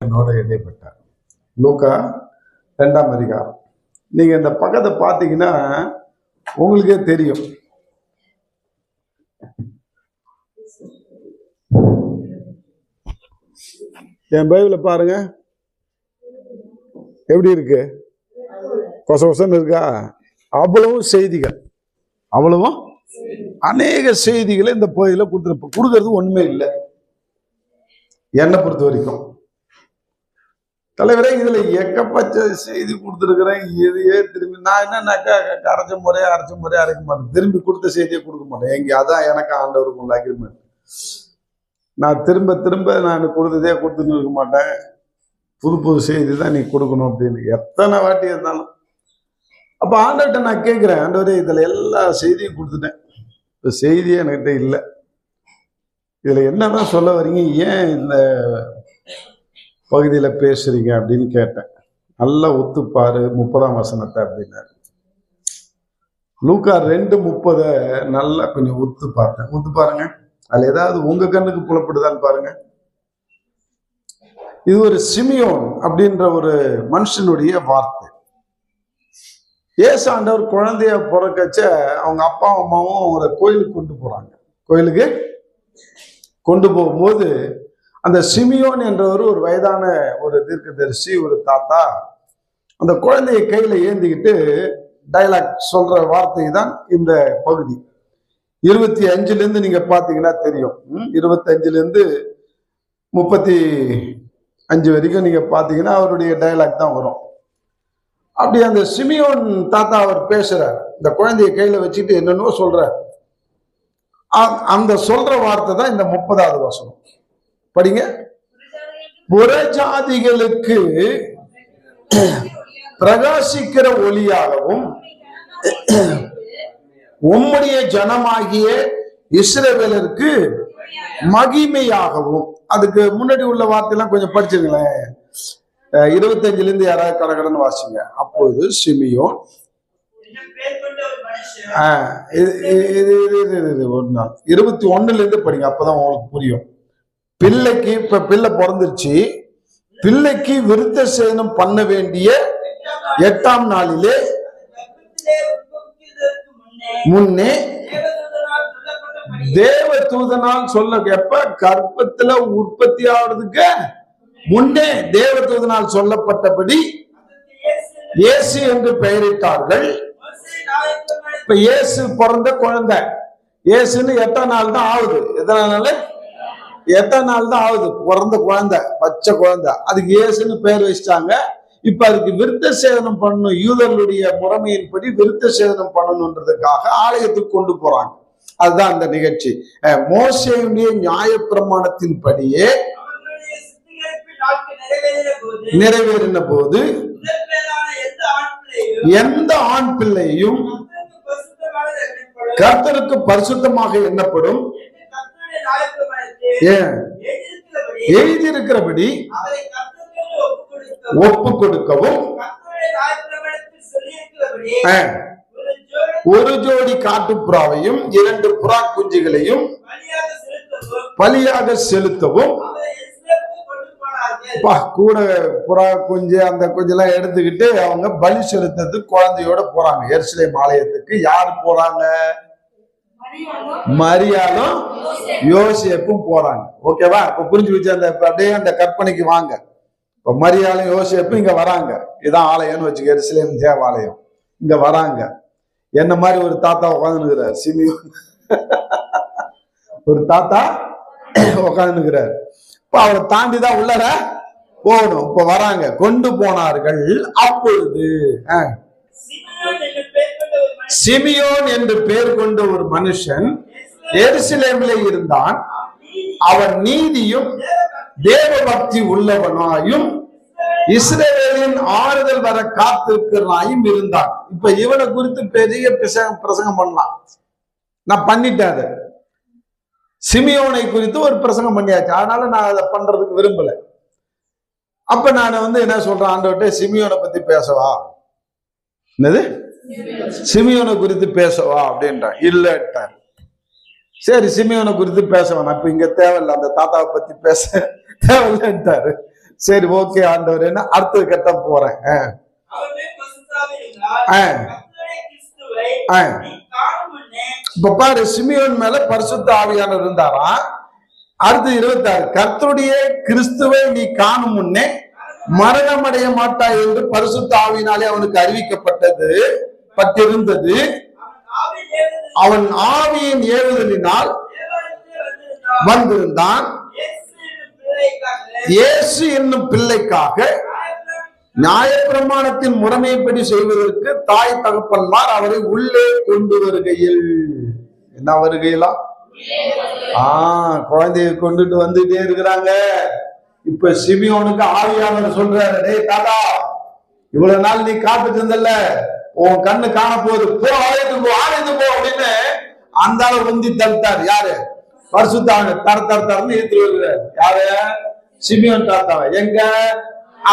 என்னோட இடைப்பட்டார். லூக்கா 2ஆம் அதிகாரம். நீங்க இந்த பக்கத்தை பார்த்தீங்கன்னா உங்களுக்கே தெரியும். என் பைபிள பாருங்க, எப்படி இருக்கு? கொச கொசன்னு இருக்கா? அவ்வளவும் செய்திகள், அவ்வளவும் அநேக செய்திகளை இந்த பகுதியில கொடுக்கறது ஒண்ணுமே இல்லை என்னை பொறுத்த வரைக்கும். தலைவரே, இதுல எக்கப்பச்ச செய்தி கொடுத்துருக்கிறேன். இதையே திரும்பி நான் என்னன்னாக்கா அரைச்ச முறையா அரைக்க மாட்டேன். திரும்பி கொடுத்த செய்தியை கொடுக்க மாட்டேன். எங்க அதான் எனக்கு ஆண்டவருக்கு உள்ள அக்ரிமெண்ட். நான் திரும்ப நான் கொடுத்ததே கொடுத்துன்னு இருக்க மாட்டேன். புது செய்தி தான் நீ கொடுக்கணும் அப்படின்னு எத்தனை வாட்டி இருந்தாலும். அப்ப ஆண்டவர்கிட்ட நான் கேட்கிறேன், ஆண்டவரே இதுல எல்லா செய்தியும் கொடுத்துட்டேன், இப்ப செய்தியே என்கிட்ட இல்லை, இதுல என்னதான் சொல்ல வரீங்க, ஏன் இந்த பகுதியில பேசுறீங்க அப்படின்னு கேட்டேன். நல்லா ஒத்துப்பாரு 30ஆம் வசனத்தை அப்படின்னாரு. லூக்கா 2:30 நல்லா கொஞ்சம் ஒத்து பார்த்தேன். ஒத்து பாருங்க, அதுல ஏதாவது உங்க கண்ணுக்கு புலப்படுதான்னு பாருங்க. இது ஒரு சிமியோன் அப்படின்ற ஒரு மனுஷனுடைய வார்த்தை. இயேசு ஆண்டவர் குழந்தைய பிறக்கச்ச அவங்க அப்பா அம்மாவும் அவரை கோயிலுக்கு கொண்டு போறாங்க. கோயிலுக்கு கொண்டு போகும்போது அந்த சிமியோன் என்றவர் ஒரு வயதான ஒரு தீர்க்கதரிசி, ஒரு தாத்தா, அந்த குழந்தைய கையில ஏந்திக்கிட்டு டைலாக் சொல்ற வார்த்தை தான் இந்த பகுதி. 25 நீங்க பாத்தீங்கன்னா தெரியும். 25 35 வரைக்கும் நீங்க பாத்தீங்கன்னா அவருடைய டைலாக் தான் வரும். அப்படி அந்த சிமியோன் தாத்தா அவர் பேசுறார், இந்த குழந்தைய கையில வச்சுட்டு என்னன்னோ சொல்றார். அந்த சொல்ற வார்த்தை தான் இந்த 30ஆவது வசனம். படிங்க. புறஜாதிகளுக்கு பிரகாசிக்கிற ஒளியாகவும் உம்முடைய ஜனமாகிய இஸ்ரவேலருக்கு மகிமையாகவும். அதுக்கு முன்னாடி உள்ள வார்த்தையெல்லாம் கொஞ்சம் படிச்சுங்களேன். 25 யாராவது கடகடன்னு வாசிங்க. அப்பொழுது சிமியோன் ஒரு நாள் 21 படிங்க, அப்பதான் உங்களுக்கு புரியும். பிள்ளைக்கு இப்ப பிள்ளை பிறந்துருச்சு, பிள்ளைக்கு விருத்த சேதனம் பண்ண வேண்டிய 8ஆம் நாளிலே முன்னே தேவ தூதனால் சொல்ல, எப்ப கர்ப்பத்துல உற்பத்தி ஆகுறதுக்கு முன்னே தேவ தூதனால் சொல்லப்பட்டபடி இயேசு என்று பெயரிட்டார்கள். இப்ப இயேசு பிறந்த குழந்தை, இயேசுன்னு 8ஆம் நாள் தான் ஆகுது. எத்தனை நாள்? 8ஆம் நாள் தான் ஆகுது. பிறந்த குழந்தை, பச்சை குழந்தை, அதுக்கு இயேசுன்னு பெயர் வச்சிட்டாங்க. இப்ப அதுக்கு விருத்த சேதனம் பண்ணணும், யூதர்களுடைய முறைமையின்படி விருத்த சேதனம் பண்ணணுன்றதுக்காக ஆலயத்துக்கு கொண்டு போறாங்க. அதுதான் அந்த நிகழ்ச்சி. மோசேயுடைய நியாயப்பிரமாணத்தின்படியே நிறைவேறின போது எந்த ஆண் பிள்ளையும் கர்த்தருக்கு பரிசுத்தமாக எண்ணப்படும் எழுதியிருக்கிறபடி ஒப்பு கொடுக்கவும், ஒரு ஜோடி காட்டுப்புறாவையும் 2 புறா குஞ்சுகளையும் பலியாக செலுத்தவும். கூட புறா குஞ்சு அந்த குஞ்செல்லாம் எடுத்துக்கிட்டு அவங்க பலி செலுத்துறதுக்கு குழந்தையோட போறாங்க எருசலேம் ஆலயத்துக்கு. யார் போறாங்க? மரியாளும் யோசேப்பும் போறாங்க. ஓகேவா? இப்ப புரிஞ்சு வச்சு அந்த அப்படியே அந்த கற்பனைக்கு வாங்க. இப்ப மரியாளும் யோசேப்பும் இங்க வராங்க. இதான் ஆலயம்னு வச்சுக்க, எருசலேம் தேவாலயம். இங்க வராங்க. என்ன மாதிரி ஒரு தாத்தா உட்காந்துருக்கிறார், சிமியோன் ஒரு தாத்தா உட்காந்துருக்கிறார். இப்ப அவரை தாண்டிதான் உள்ளர போகணும். இப்ப வராங்க, கொண்டு போனார்கள். அப்பொழுது சிமியோன் என்று பெயர் கொண்ட ஒரு மனுஷன் எருசலேமிலே இருந்தான். அவன் நீதியும் தேவ பக்தி உள்ளவனாயும் இஸ்ரவேலின் ஆறுதல் வர காத்திருக்கிறாயும் இருந்தான். இப்ப இவனை குறித்து பெரிய பிரசங்கம் பண்ணலாம். நான் பண்ணிட்டேன். சிமியோனை குறித்து ஒரு பிரசங்கம் பண்ணியாச்சு. அதனால நான் அதை பண்றதுக்கு விரும்பல. அப்ப நான் என்ன சொல்றேன், ஆண்டவர்கிட்ட சிமியோனை பத்தி பேசவா? என்னது? சிமியோனை குறித்து பேசவா அப்படின்றான். இல்லட்டார். சரி, சிமியோனை குறித்து பேச வேணாம், இப்ப இங்க தேவையில்லை, அந்த தாத்தாவை பத்தி பேச தேவையில்லைன்ட்டாரு. சரி, ஓகே ஆண்டவர், என்ன அடுத்த கட்டம் போறேன். இப்ப பாரு, சிமியோன் மேல பரிசுத்த ஆவியானவர் இருந்தாரா. அடுத்து 26, கர்த்தருடைய கிறிஸ்துவை நீ காணும் முன்னே மரணம் அடைய மாட்டாய் என்று பரிசுத்த ஆவியினாலே அவனுக்கு அறிவிக்கப்பட்டது பட்டிருந்தது. அவன் ஆவியின் ஏவுதலினால் வந்திருந்தான். இயேசு என்னும் பிள்ளைக்காக நியாயப்பிரமாணத்தின் முறைமைப்படி செய்வதற்கு தாய் தகப்பன்மார் அவரை உள்ளே கொண்டு வருகையில், என்ன வருகையிலா, குழந்தைய கொண்டுட்டு வந்துட்டே இருக்கிறாங்க. இப்ப சிமியோனுக்கு ஆவியானவர் சொல்றாரு, டேய் தாத்தா, இவ்வளவு நாள் நீ காத்துட்டு இருந்தல்ல, உன் கண்ணு காண போகுது, போ ஆலயத்துக்கு போ, ஆலயத்துக்கு போ அப்படின்னு அந்த ஆளை உந்தி தடுத்தார். யாரு? பரிசுத்த ஆவியானவர் தர தர தரன்னு ஏத்து வருகிறார். யாரு? சிமியோன் தாத்தாவை. எங்க?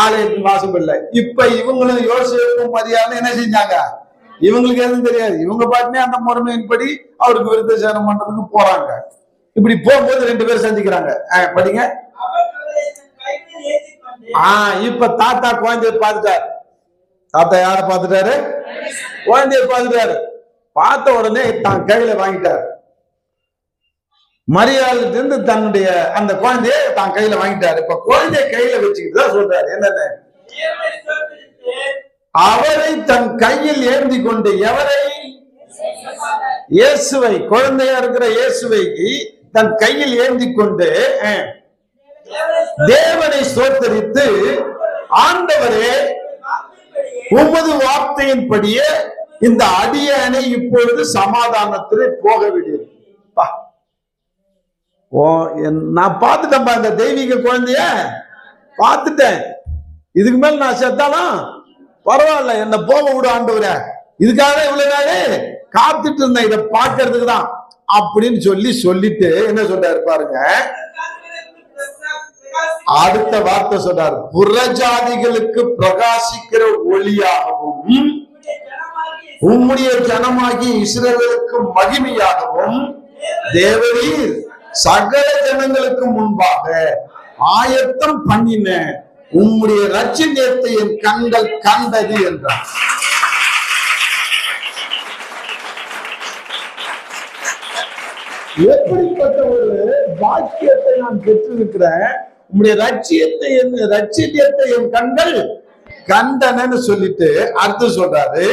ஆலயத்தின் வாசம் இல்லை. இப்ப இவங்களும் யோசிப்பும் மரியாதை என்ன செஞ்சாங்க? இவங்களுக்கு எதுவும் தெரியாது. இவங்க பாட்டுனே அந்த முறைமையின்படி அவருக்கு விருத்த சேனம் பண்றதுக்கு போறாங்க. இப்படி போகும்போது 2 பேர் சந்திக்கிறாங்க. படிங்க. இப்ப தாத்தா குழந்தைய பார்த்துட்டாரு. தாத்தா யார பார்த்துட்டாரு? குழந்தைய பார்த்துட்டாரு. பார்த்த உடனே தான் கையில வாங்கிட்டாரு. மரியாதையில இருந்து தன்னுடைய அந்த குழந்தைய தான் கையில வாங்கிட்டாரு. இப்ப குழந்தைய கையில வச்சுக்கிட்டு தான் சொல்றாரு, என்னன்னு, அவரை தன் கையில் ஏந்தி கொண்டு, எவரை? இயேசுவை, குழந்தையா இருக்கிற இயேசுவை தன் கையில் ஏந்தி கொண்டு தேவனை ஸ்தோத்தரித்து, ஆண்டவரே, உமது வார்த்தையின்படியே இந்த அடியானை இப்பொழுது சமாதானத்திலே போக விடுகிறேன். நான் பார்த்துட்டேன்பா, இந்த தெய்வீக குழந்தைய பார்த்துட்டேன். இதுக்கு மேல நான் செத்தாலும் பரவாயில்ல, என்ன போக விடு ஆண்டவரே, இதுக்காக இவ்வளவு நாளே காத்துட்டு இருந்தேன், இதை பார்க்கறதுக்கு தான் அப்படின்னு சொல்லிட்டு என்ன சொல்றாரு பாருங்க. அடுத்த வார்த்தை சொல்றாரு, புறஜாதிகளுக்கு பிரகாசிக்கிற ஒளியாகவும் உம்முடைய ஜனமாகி இஸ்ரவேலுக்கு மகிமையாகவும் தேவரீர் சகல ஜனங்களுக்கு முன்பாக ஆயத்தம் பண்ணின உம்முடைய ரட்சியத்தை என் கண்கள் கண்டது என்றார். எப்படிப்பட்ட ஒரு பாக்கியத்தை நான் பெற்றிருக்கிறேன், உம்முடைய ரட்சியத்தை என் கண்கள் கண்டனன்னு சொல்லிட்டு அடுத்து சொல்றாரு,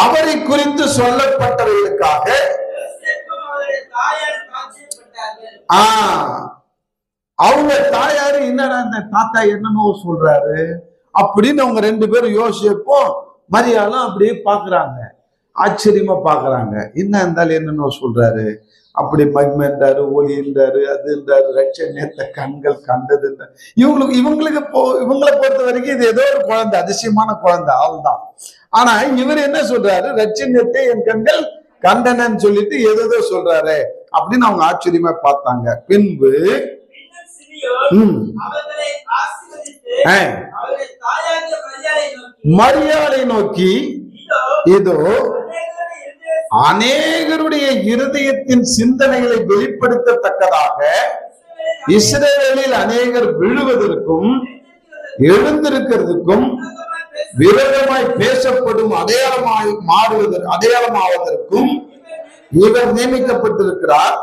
அவரை குறித்து சொல்லப்பட்டவர்களுக்காக அவங்க தாயாரு என்னடா இந்த தாத்தா என்னன்னு சொல்றாரு அப்படின்னு அவங்க 2 பேரும் யோசிப்போ மரியாளும் அப்படியே பாக்குறாங்க, ஆச்சரியமா பாக்குறாங்க. என்ன இருந்தாலும் என்னன்னு சொல்றாரு, அப்படி மகிமைன்றாரு, ஒளின்றாரு, அதுன்றாரு, ரட்சணியத்தை கண்கள் கண்டதுன்றாரு. இவங்களை பொறுத்த வரைக்கும் இது ஏதோ ஒரு குழந்தை, அதிசயமான குழந்தை, அவள்தான். ஆனா இவர் என்ன சொல்றாரு, ரட்சணியத்தை என் கண்கள் கண்டனன்னு சொல்லிட்டு ஏதோ சொல்றாரு அப்படின்னு அவங்க ஆச்சரியமா பார்த்தாங்க. பின்பு மரியாதை நோக்கி, இதோ அநேகருடைய இருதயத்தின் சிந்தனைகளை வெளிப்படுத்தத்தக்கதாக இஸ்ரவேலில் அநேகர் விழுவதற்கும் எழுந்திருக்கிறதுக்கும் விரோதமாய் பேசப்படும் அடையாளமாவதற்கும் இவர் நியமிக்கப்பட்டிருக்கிறார்.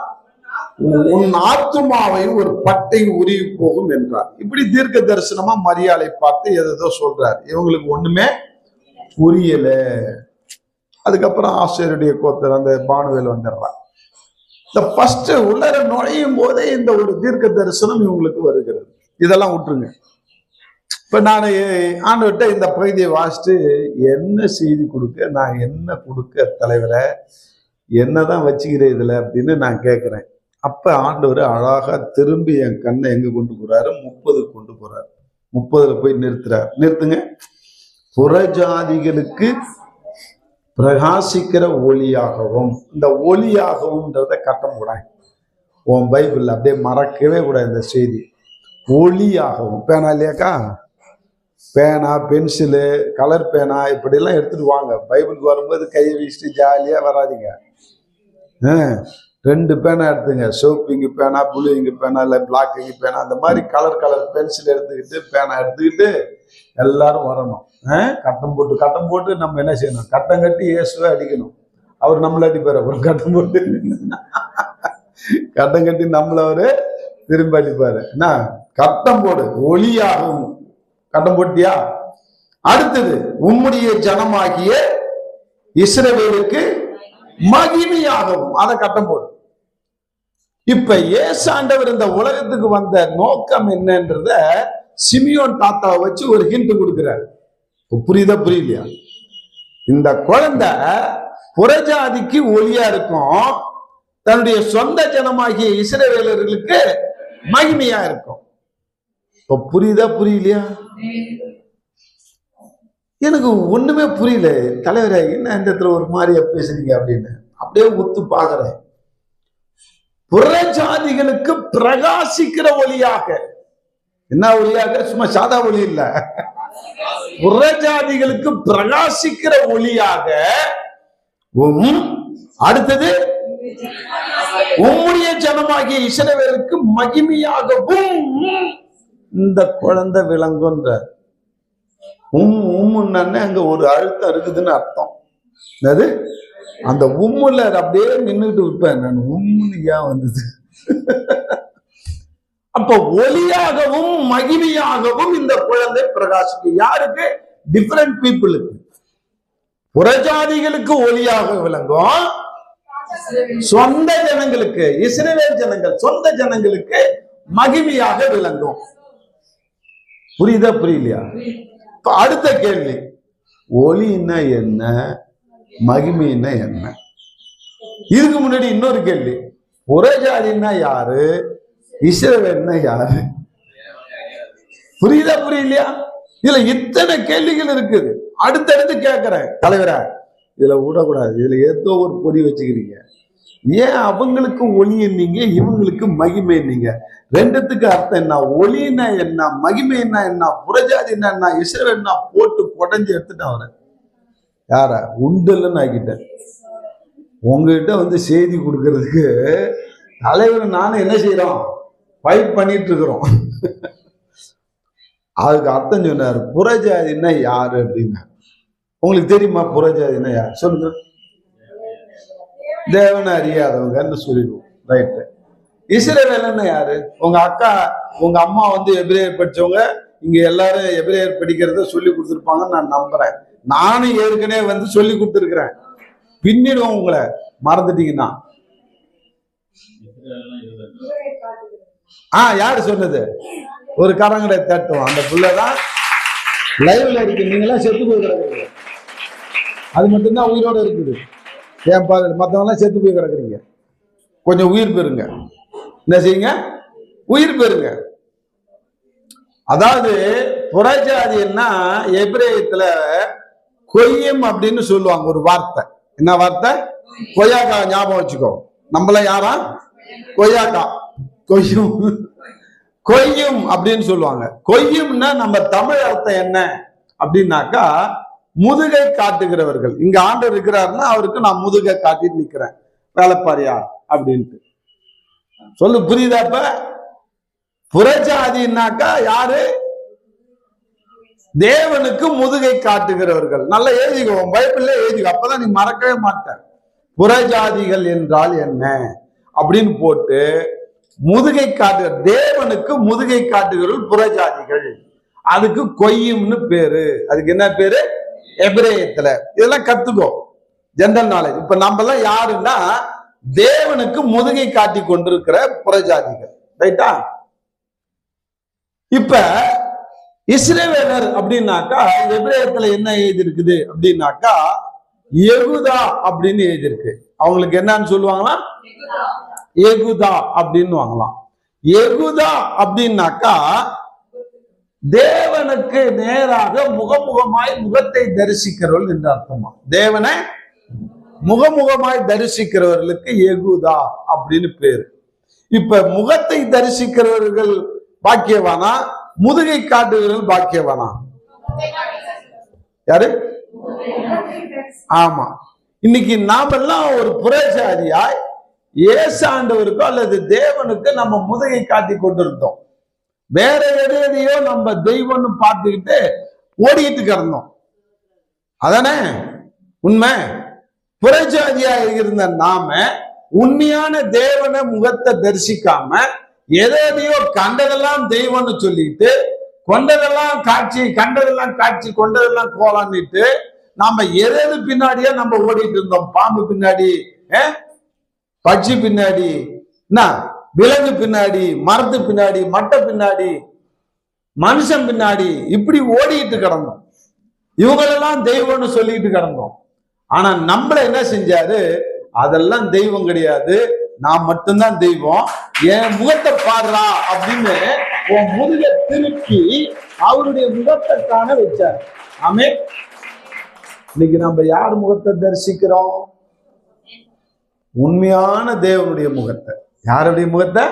உன் ஆத்துமாவை ஒரு பட்டை உருவி போகும் என்றார். இப்படி தீர்க்க தரிசனமா மரியாதை பார்த்து ஏதோ சொல்றார். இவங்களுக்கு ஒண்ணுமே புரியல. அதுக்கப்புறம் ஆசிரியருடைய கோத்தர் அந்த பானுவேல் வந்துடுறான். இந்த ஃபர்ஸ்ட் உள்ளர நுழையும் போதே இந்த ஒரு தீர்க்க தரிசனம் இவங்களுக்கு வருகிறது. இதெல்லாம் விட்டுருங்க. இப்ப நான் ஆண்டவர்கிட்ட இந்த பகுதியை வாசிட்டு என்ன செய்தி கொடுக்க, நான் என்ன கொடுக்க தலைவரை, என்னதான் வச்சுக்கிறேன் இதுல அப்படின்னு நான் கேட்கிறேன். அப்ப ஆண்டவர் அழகா திரும்பி என் கண்ணை எங்க கொண்டு போறாரு, 30 கொண்டு போறாரு. 30 போய் நிறுத்துங்க. புறஜாதிகளுக்கு பிரகாசிக்கிற ஒளியாகவும், இந்த ஒளியாகவும்ன்றத கட்டம் கூட உன் பைபிள்ல அப்படியே மறக்கவே கூட இந்த செய்தி. ஒளியாகவும், பேனா இல்லையாக்கா, பேனா, பென்சிலு, கலர் பேனா இப்படிலாம் எடுத்துட்டு வாங்க. பைபிளுக்கு வரும்போது கையை வீசிட்டு ஜாலியா வராதிங்க. 2 பேனா எடுத்துங்க. சிவப்பு இங்கு பேனா, புளு இங்கு பேனா, இல்லை பிளாக் இங்கு பேனா, அந்த மாதிரி கலர் பென்சில் எடுத்துக்கிட்டு பேனா எடுத்துக்கிட்டு எல்லாரும் வரணும். கட்டம் போட்டு நம்ம என்ன செய்யணும்? கட்டம் கட்டி இயேசுவை அடிக்கணும். அவர் நம்மள அடிப்பார். அப்புறம் கட்டம் போட்டு கட்டம் கட்டி நம்மள அவரு திரும்ப அடிப்பாரு. என்ன கட்டம் போடு, ஒளியாகும். கட்டம் போட்டியா? அடுத்தது, உம்முடைய ஜனமாகிய இஸ்ரவேலுக்கு மகிமையாகவும். அதை கட்டம் போடு. இப்ப இயேசு ஆண்டவர் இந்த உலகத்துக்கு வந்த நோக்கம் என்னன்றத சிமியோன் தாத்தாவை வச்சு ஒரு ஹிண்ட் கொடுக்கிறார். புரியுதா புரியலையா? இந்த குழந்தை புறஜாதிக்கு ஒளியா இருக்கும், தன்னுடைய சொந்த ஜனமாகிய இஸ்ரவேலர்களுக்கு மகிமையா இருக்கும். இப்ப புரியுதா புரியலையா? எனக்கு ஒண்ணுமே புரியல தலைவரே, என்ன இந்த இடத்துல ஒரு மாதிரியா பேசுறீங்க அப்படின்னு. அப்படியே ஒத்து பாக்குறேன். புறஜாதிகளுக்கு பிரகாசிக்கிற ஒளியாக. என்ன ஒளியாக? சும்மா சாதா ஒளி இல்ல, புறஜாதிகளுக்கு பிரகாசிக்கிற ஒளியாக. அடுத்தது, உம்முடைய ஜனமாகிய இஸ்ரவேலுக்கு மகிமையாகவும் இந்த குழந்தை விளங்குன்ற. அங்க ஒரு அழுத்தம் இருக்குதுன்னு அர்த்தம். அது அந்த உம்முல அப்படியே நின்றுட்டு இருப்பேன் நான். உம்முன்னு ஏன் வந்தது? அப்ப ஒளியாகவும் மகிமையாகவும் இந்த குழந்தை பிரகாசிக்கும். யாருக்கு? டிஃபரெண்ட் பீப்புளுக்கு. புறஜாதிகளுக்கு ஒளியாக விளங்கும், சொந்த ஜனங்களுக்கு, இஸ்ரவேல் ஜனங்கள் சொந்த ஜனங்களுக்கு மகிமையாக விளங்கும். புரியுதா புரியலையா? இப்ப அடுத்த கேள்வி, ஒளின்னா என்ன, மகிமைன்னா என்ன? இதுக்கு முன்னாடி இன்னொரு கேள்வி, புறஜாதின்னா யாரு, இஸ்ரவேல்னா யாரு? புரியுதா புரியலையா? இதுல இத்தனை கேள்விகள் இருக்குது. அடுத்தடுத்து கேட்கிறேன் தலைவர, இதுல விடக்கூடாது. இதுல ஏதோ ஒரு பொடி வச்சுக்கிறீங்க. ஏன் அவங்களுக்கு ஒளி என்னீங்க, இவங்களுக்கு மகிமை என்னீங்க? ரெண்டுத்துக்கு அர்த்தம் என்ன? ஒளின்னா என்ன, மகிமைன்னா என்ன, புறஜாதின்னா என்ன, இஸ்ரவேல்னா போட்டு குடஞ்சி எடுத்துட்டேன் அவரை. யார உண்டுலன்னு ஆக்கிட்டேன். உங்ககிட்ட வந்து செய்தி கொடுக்கறதுக்கு தலைவர் நானும் என்ன செய்யறோம், ஃபைட் பண்ணிட்டு இருக்கிறோம். அதுக்கு அர்த்தம் சொன்னார். புறஜாதின்னா யாரு அப்படின்னா, உங்களுக்கு தெரியுமா புறஜாதின்னா யார்? சொல்லுங்க. தேவனை அறியாதவங்க சொல்லிடுவோம். ரைட்டு. இஸ்ரவேல்னா யாரு? உங்க அக்கா, உங்க அம்மா வந்து எபிரேயர் படிச்சவங்க. இங்க எல்லாரும் எபிரேயர் படிக்கிறத சொல்லி கொடுத்துருப்பாங்கன்னு நான் நம்புறேன். நானும் ஏற்கனவே வந்து சொல்லி கொடுத்துருக்கிறேன். பின்னிடுவோம் உங்களை மறந்துட்டீங்கன்னா. யாரு சொன்னது? ஒரு கரங்களை தட்டுவோம். அந்த புள்ளதான் லைவ்ல இருக்கு. நீங்களாம் செத்து போய் கிடக்குறீங்க, அது மட்டும்தான் உயிரோட இருக்குது. ஏன் பாரு, மற்றவங்களாம் செத்து போய் கிடக்குறீங்க. கொஞ்சம் உயிர் பெறுங்க. என்ன செய்யுங்க? உயிர் பெறுங்க. அதாவது புறஜாதின்னா எபிரேயத்துல கொய்யம் அப்படின்னு சொல்லுவாங்க. ஒரு வார்த்தை. என்ன வார்த்தை? கொய்யாக்கா. ஞாபகம் வச்சுக்கோ. நம்மள யாரா? கொய்யாக்கா. கொய்யும் கொய்யும் அப்படின்னு சொல்லுவாங்க. கொய்யும்னா நம்ம தமிழ் அர்த்தம் என்ன அப்படின்னாக்கா, முதுகை காட்டுகிறவர்கள். இங்க ஆண்டவர் இருக்கிறாருன்னா அவருக்கு நான் முதுகை காட்டிட்டு நிக்கிறேன், வேலைப்பாரியா அப்படின்ட்டு சொல்லு. புரியுதா? இப்ப புறஜாதினாக்கா யாரு? தேவனுக்கு முதுகை காட்டுகிறவர்கள். நல்லா எழுதிக்கோ, பைபிள்ல எழுதிக்கோ, அப்பதான் நீ மறக்கவே மாட்ட. புறஜாதிகள் என்றால் என்ன அப்படின்னு போட்டு, முதுகை காட்டுகிற தேவனுக்கு முதுகை காட்டுகிறவர்கள் புறஜாதிகள். அதுக்கு கொய்யும்னு பேரு. அதுக்கு என்ன பேரு எபிரேயத்துல? இதெல்லாம் கத்துக்கோ, ஜெனரல் நாலேஜ். இப்ப நம்ம எல்லாம் யாருன்னா தேவனுக்கு முதுகை காட்டி கொண்டிருக்கிற புறஜாதிகள். ரைட்டா? இப்ப இஸ்ரவேலர் அப்படின்னாக்கா எபிரேயத்துல என்ன எழுதி இருக்குது அப்படின்னாக்கா, யெகூதா அப்படின்னு எழுதியிருக்கு. அவங்களுக்கு என்னன்னு சொல்லுவாங்களா? யெகூதா அப்படின்னு வாங்கலாம். யெகூதா அப்படின்னாக்கா தேவனுக்கு நேராக முகமுகமாய் முகத்தை தரிசிக்கிறவர்கள் என்று அர்த்தமா. தேவனை முகமுகமாய் தரிசிக்கிறவர்களுக்கு யெகூதா அப்படின்னு பேரு. இப்ப முகத்தை தரிசிக்கிறவர்கள் பாக்கியவானா, முதுகை காட்டுகிறவர்கள் பாக்கியவானா? யாரு? ஆமா. இன்னைக்கு நாமெல்லாம் ஒரு புறஜாதியாய் இயேசு ஆண்டவருக்கோ அல்லது தேவனுக்கு நம்ம முதுகை காட்டி கொண்டிருந்தோம். வேற எதையோ நம்ம தெய்வம்னு பார்த்துக்கிட்டு ஓடிக்கிட்டு கிடந்தோம். அதானே உண்மை. புறஜாதியா இருந்த நாம உண்மையான தேவனை முகத்தை தரிசிக்காம எதையோ கண்டதெல்லாம் தெய்வம்னு சொல்லிட்டு கொண்டதெல்லாம் காட்சி, கண்டதெல்லாம் காட்சி, கொண்டதெல்லாம் கோலான்னுட்டு நாம எது பின்னாடியே நம்ம ஓடிட்டு இருந்தோம். பாம்பு பின்னாடி, பட்சி பின்னாடி, விலங்கு பின்னாடி, மரத்து பின்னாடி, மட்டை பின்னாடி, மனுஷன் பின்னாடி, இப்படி ஓடிட்டு கிடந்தோம். இவங்களெல்லாம் தெய்வம்னு சொல்லிட்டு கிடந்தோம். ஆனா நம்மள என்ன செஞ்சாரு? அதெல்லாம் தெய்வம் கிடையாது, நான் மட்டும்தான் தெய்வம், என் முகத்தை பாடுறா அப்படின்னு உன் முதுகை திருப்பி அவருடைய முகத்தை காண வச்சார். ஆமே. இன்னைக்கு நம்ம யார் முகத்தை தரிசிக்கிறோம்? உண்மையான தேவனுடைய முகத்தை. யாருடைய முகத்தை?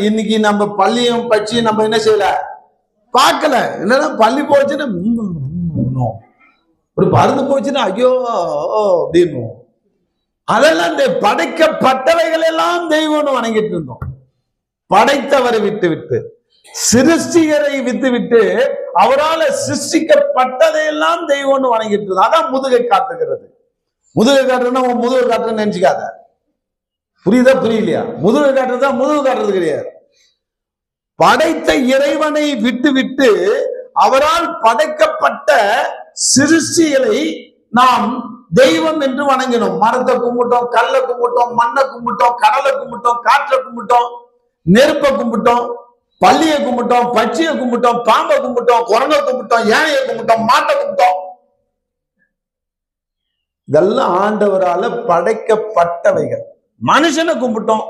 இன்னைக்கு நம்ம பள்ளியும் பட்சியும் நம்ம என்ன செய்யல, பார்க்கல. என்னன்னா பள்ளி போச்சுன்னா ஒரு பருந்து போச்சுன்னா ஐயோ அப்படின்னு, அதெல்லாம் படைக்கப்பட்டவைகள் எல்லாம் தெய்வம்னு வணங்கிட்டு இருந்தோம். படைத்தவரை விட்டு விட்டு, சிருஷ்டிகரை விட்டு விட்டு, அவரால் சிருஷ்டிக்கப்பட்டதையெல்லாம் தெய்வம்னு வணங்கிட்டு இருந்தோம். அதான் முதுகை காட்டுகிறது. முதுகை காட்டுறதுன்னா உன் முதுகை காட்டுறன்னு நினைச்சுக்காத. புரியுதா புரியலையா? முதுகை காட்டுறதா முதுகு காட்டுறது கிடையாது. படைத்த இறைவனை விட்டு விட்டு அவரால் படைக்கப்பட்ட சிருஷ்டிகளை நாம் தெய்வம் என்று வணங்கினோம். மரத்தை கும்பிட்டோம், கல்லை கும்பிட்டோம், மண்ணை கும்பிட்டோம், கடலை கும்பிட்டோம், காற்றை கும்பிட்டோம், நெருப்பை கும்பிட்டோம், பள்ளியை கும்பிட்டோம், பட்சியை கும்பிட்டோம், பாம்பை கும்பிட்டோம், குரங்கை கும்பிட்டோம், யானையை கும்பிட்டோம், மாட்டை கும்பிட்டோம். இதெல்லாம் ஆண்டவரால படைக்கப்பட்டவைகள். மனுஷனை கும்பிட்டோம்,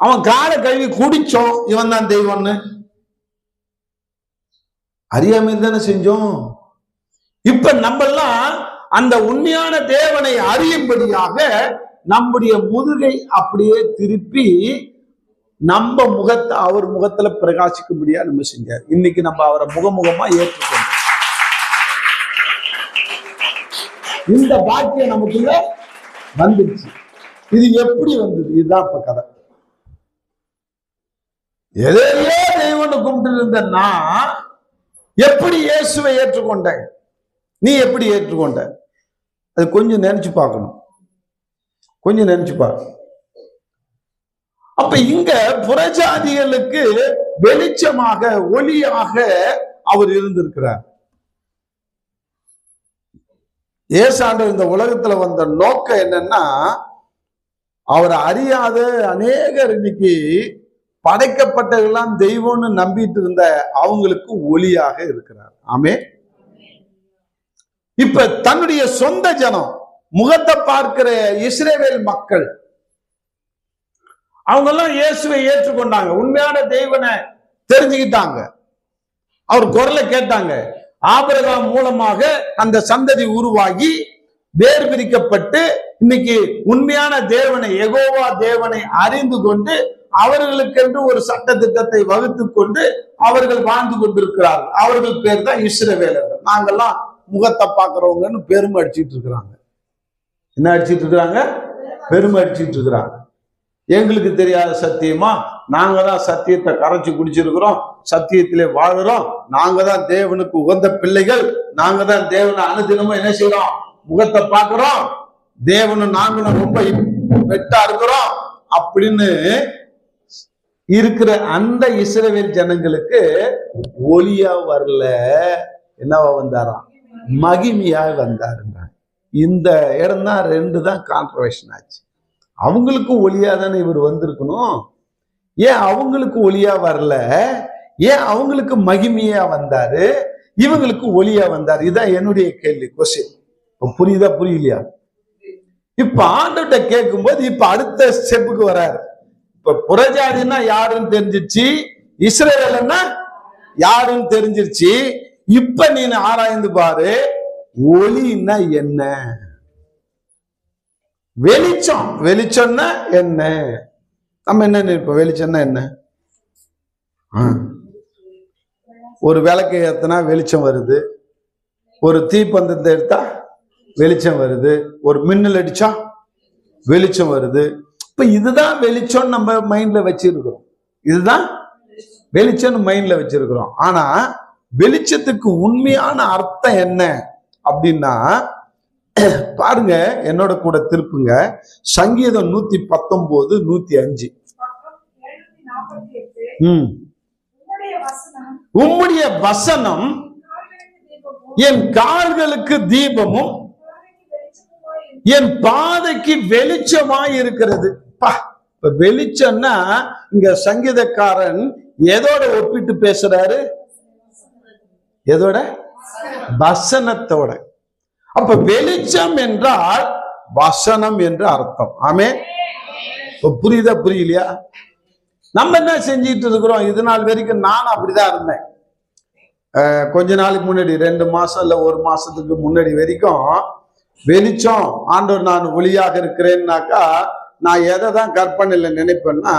அவன் காலை கழுவி குடிச்சோம், இவன் தான் தெய்வம்னு அறியாமல் தானே செஞ்சோம். இப்ப நம்மெல்லாம் அந்த உண்மையான தேவனை அறியும்படியாக நம்முடைய முதுகை அப்படியே திருப்பி நம்ம முகத்தை அவர் முகத்துல பிரகாசிக்கும்படியா நம்ம செஞ்சார். இன்னைக்கு நம்ம அவரை முகமுகமா ஏற்றுக்கொண்டோம். இந்த பாக்கியம் நமக்குள்ள வந்துருச்சு. இது எப்படி வந்தது? இதுதான் இப்ப கதை. எதையோ தெய்வம்னு கும்பிட்டு இருந்தன்னா எப்படி இயேசுவை ஏற்றுக்கொண்ட? நீ எப்படி ஏற்றுக்கொண்ட? அது கொஞ்சம் நினைச்சு பார்க்கணும். கொஞ்சம் நினைச்சு பார்க்கணும். அப்ப இங்க புறஜாதிகளுக்கு வெளிச்சமாக, ஒளியாக அவர் இருந்திருக்கிறார். ஏசாண்டவர் இந்த உலகத்துல வந்த நோக்கம் என்னன்னா, அவரை அறியாத அநேகர் இன்னைக்கு படைக்கப்பட்டதெல்லாம் தெய்வம்னு நம்பிட்டு இருந்த அவங்களுக்கு ஒளியாக இருக்கிறார். ஆமே. இப்ப தன்னுடைய சொந்த ஜனம், முகத்தை பார்க்கிற இஸ்ரவேல் மக்கள், அவங்க எல்லாம் இயேசுவை ஏற்றுக்கொண்டாங்க. உண்மையான தெய்வனை தெரிஞ்சுக்கிட்டாங்க. அவர் குரலை கேட்டாங்க. ஆபிரகாம் மூலமாக அந்த சந்ததி உருவாகி வேர் பிரிக்கப்பட்டு இன்னைக்கு உண்மையான தேவனை, யெகோவா தேவனை அறிந்து கொண்டு அவர்களுக்கென்று ஒரு சட்ட திட்டத்தை வகுத்து கொண்டு அவர்கள் வாழ்ந்து கொண்டிருக்கிறார்கள். அவர்கள் பேர் தான் இஸ்ரவேலர்கள். நாங்கெல்லாம் முகத்தை பார்க்கிறவங்கன்னு பெருமை அடிச்சிட்டு இருக்கிறாங்க. என்ன அடிச்சிட்டு இருக்கிறாங்க? பெருமை அடிச்சிட்டு இருக்கிறாங்க. எங்களுக்கு தெரியாத சத்தியமா? நாங்க தான் சத்தியத்தை கரைச்சி குடிச்சிருக்கிறோம், சத்தியத்திலே வாழுறோம், நாங்க தான் தேவனுக்கு உகந்த பிள்ளைகள், நாங்க தான் தேவனை அனுதினமும் என்ன செய்யறோம்? முகத்தை பார்க்கிறோம், தேவனும் நாங்களும் ரொம்ப வெட்டா இருக்கிறோம் அப்படின்னு இருக்கிற அந்த இஸ்ரவேல் ஜனங்களுக்கு ஒளியா வரல. என்னவா வந்தாராம்? மகிமையா வந்தாருங்க. இந்த இடம் தான் ரெண்டு தான் கான்ட்ரவர்ஷன் ஆச்சு. அவங்களுக்கு ஒளியா தானே இவர் வந்திருக்கணும். ஏன் அவங்களுக்கு ஒளியா வரல? ஏன் அவங்களுக்கு மகிமையா வந்தாரு, இவங்களுக்கு ஒளியா வந்தாரு? இதுதான் என்னுடைய கேள்வி, கொஸ்டின். புரியுதா புரியலையா? இப்ப ஆண்டவர்கிட்ட கேட்கும் போது இப்ப அடுத்த ஸ்டெப்புக்கு வராரு. இப்ப புறஜாதின்னா யாருன்னு தெரிஞ்சிருச்சு, இஸ்ரவேல்னா யாருன்னு தெரிஞ்சிருச்சு. இப்ப நீ ஆராய்ந்து பாரு, ஒளின்னா என்ன, வெளிச்சம், வெளிச்சம்னா என்ன? நம்ம என்ன நினைப்போம்? வெளிச்சம்னா என்ன? ஒரு விளக்கு ஏத்தினா வெளிச்சம் வருது, ஒரு தீப்பந்தத்தை எடுத்தா வெளிச்சம் வருது, ஒரு மின்னல் அடிச்சா வெளிச்சம் வருது. இப்ப இதுதான் வெளிச்சம் நம்ம மைண்ட்ல வச்சிருக்கிறோம். இதுதான் வெளிச்சம் மைண்ட்ல வச்சிருக்கிறோம். ஆனா வெளிச்சத்துக்கு உண்மையான அர்த்தம் என்ன அப்படின்னா, பாருங்க, என்னோட கூட திருப்புங்க, சங்கீதம் 119 105. உம்முடைய வசனம் என் கால்களுக்கு தீபமும் என் பாதைக்கு வெளிச்சமாய் இருக்கிறது. வெளிச்சம்னா இங்க சங்கீதக்காரன் எதோட ஒப்பிட்டு பேசுறாரு? எதோட? வசனத்தோட. அப்ப வெளிச்சம் என்றால் வசனம் என்று அர்த்தம். ஆமென். புரியுதா புரியலையா? நம்ம என்ன செஞ்சிட்டு இருக்கிறோம்? இது நாள் வரைக்கும் நான் அப்படிதான் இருந்தேன். கொஞ்ச நாளைக்கு முன்னாடி 2 மாசம் இல்ல 1 மாசத்துக்கு முன்னாடி வரைக்கும் வெளிச்சம், ஆண்டவர் நான் ஒளியாக இருக்கிறேன்னாக்கா நான் எதை தான் கற்பனையில நினைப்பேன்னா,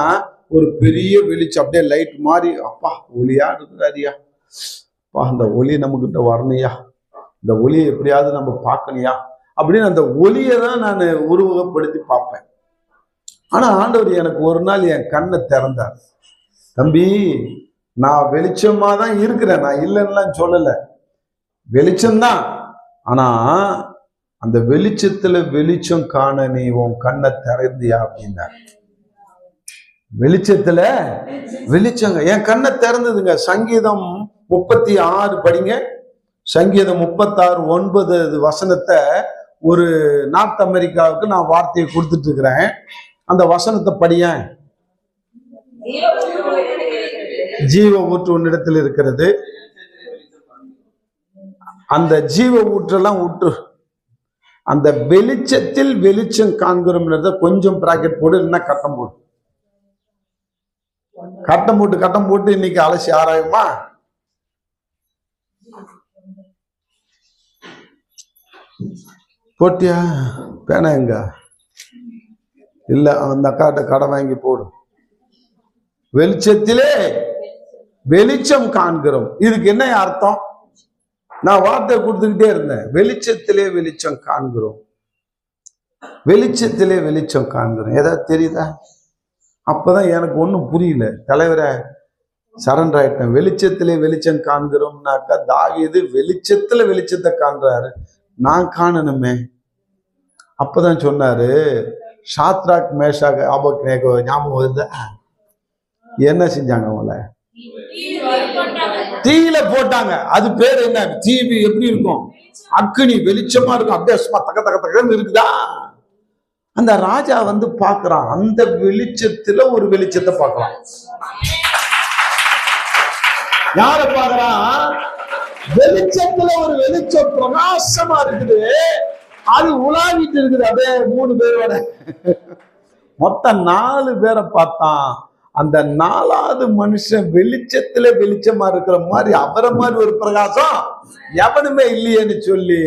ஒரு பெரிய வெளிச்சம் அப்படியே லைட் மாதிரி, அப்பா ஒளியா இருக்கிறாரியா, அப்பா அந்த ஒளி நம்மகிட்ட வரணையா, இந்த ஒளியை எப்படியாவது நம்ம பார்க்கணையா அப்படின்னு அந்த ஒளியை தான் நான் உருவகப்படுத்தி பார்ப்பேன். ஆனா ஆண்டவர் எனக்கு ஒரு நாள் என் கண்ணை திறந்தார். தம்பி, நான் வெளிச்சமா தான் இருக்கிறேன், நான் இல்லைன்னுலாம் சொல்லலை, வெளிச்சம்தான். ஆனா அந்த வெளிச்சத்துல வெளிச்சம் காண நீ உன் கண்ணை திறந்தியா அப்படின்னா, வெளிச்சத்துல வெளிச்சங்க என் கண்ணை திறந்ததுங்க. சங்கீதம் 36 படிங்க. சங்கீதம் 36 9 வசனத்தை ஒரு நார்த் அமெரிக்காவுக்கு நான் வார்த்தையை கொடுத்துட்டு இருக்கிறேன். அந்த வசனத்தை படியேன். ஜீவ ஊற்று உன்னிடத்தில் இருக்கிறது, அந்த ஜீவ ஊற்றெல்லாம் ஊற்று, அந்த வெளிச்சத்தில் வெளிச்சம் காண்கிறோம்ன்றத கொஞ்சம் பிராக்கெட் போடு, இல்லைன்னா கட்டம் போடு. கட்டம் போட்டு இன்னைக்கு அலசி ஆராயுமா? போட்டியா? பேனா எங்க? இல்ல, அந்த அக்காட்ட கடை வாங்கி போடு. வெளிச்சத்திலே வெளிச்சம் காண்கிறோம். இதுக்கு என்ன அர்த்தம்? நான் வார்த்தை கொடுத்துக்கிட்டே இருந்தேன். வெளிச்சத்திலே வெளிச்சம் காண்கிறோம், வெளிச்சத்திலே வெளிச்சம் காண்கிறோம். ஏதாவது தெரியுதா? அப்பதான் எனக்கு ஒன்றும் புரியல. தலைவரை சரண்டர் ஆயிட்டேன். வெளிச்சத்திலே வெளிச்சம் காண்கிறோம்னாக்கா தாவீது வெளிச்சத்துல வெளிச்சத்தை காண்றாரு, நான் காணணுமே. அப்பதான் சொன்னாரு, சாத்ராக் மேஷாக் ஆபேத்நேகோ ஞாபகம் வருது? என்ன செஞ்சாங்க? அவங்கள தீயில போட்டாங்க. அது பேர் என்ன? தீ எப்படி இருக்கும்? அக்னி வெளிச்சமா இருக்கும், அப்படியே தக்க தக்க தக்கன்னு இருக்குதா? அந்த ராஜா வந்து பாக்குறான், அந்த வெளிச்சத்துல ஒரு வெளிச்சத்தை பார்க்கலாம். யார பாக்குறான்? வெளிச்சத்துல ஒரு வெளிச்சம் பிரகாசமா இருக்குது, அது உலாவிட்டு இருக்குது. அப்படியே 3 பேரோட மொத்தம் 4 பேரை பார்த்தான். அந்த 4வது மனுஷன் வெளிச்சத்துல வெளிச்சமா இருக்கிற மாதிரி, அவரை மாதிரி ஒரு பிரகாசம் எவனுமே இல்லையேன்னு சொல்லி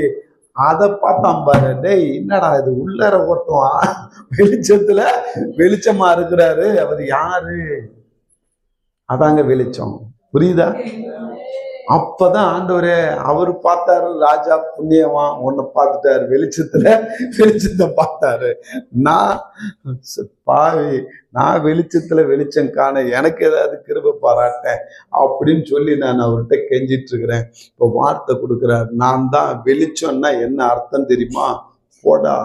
அதை பார்த்தான் பாரு. டேய், என்னடா இது, உள்ளர ஒருத்தவன் வெளிச்சத்துல வெளிச்சமா இருக்கிறாரு, அவர் யாரு? அதாங்க வெளிச்சம். புரியுதா? அப்பதான் ஆண்டவரே அவரு பார்த்தாரு, ராஜா புண்ணியமா உன்னை பார்த்துட்டாரு, வெளிச்சத்துல வெளிச்சத்தை பார்த்தாரு. நான் பாவி, நான் வெளிச்சத்துல வெளிச்சம் காண எனக்கு ஏதாவது கிருபை பாராட்டேன் அப்படின்னு சொல்லி நான் அவர்கிட்ட கெஞ்சிட்டு இருக்கிறேன். இப்போ வார்த்தை கொடுக்கிறார், நான் தான் வெளிச்சம்னா என்ன அர்த்தம் தெரியுமா? போடா,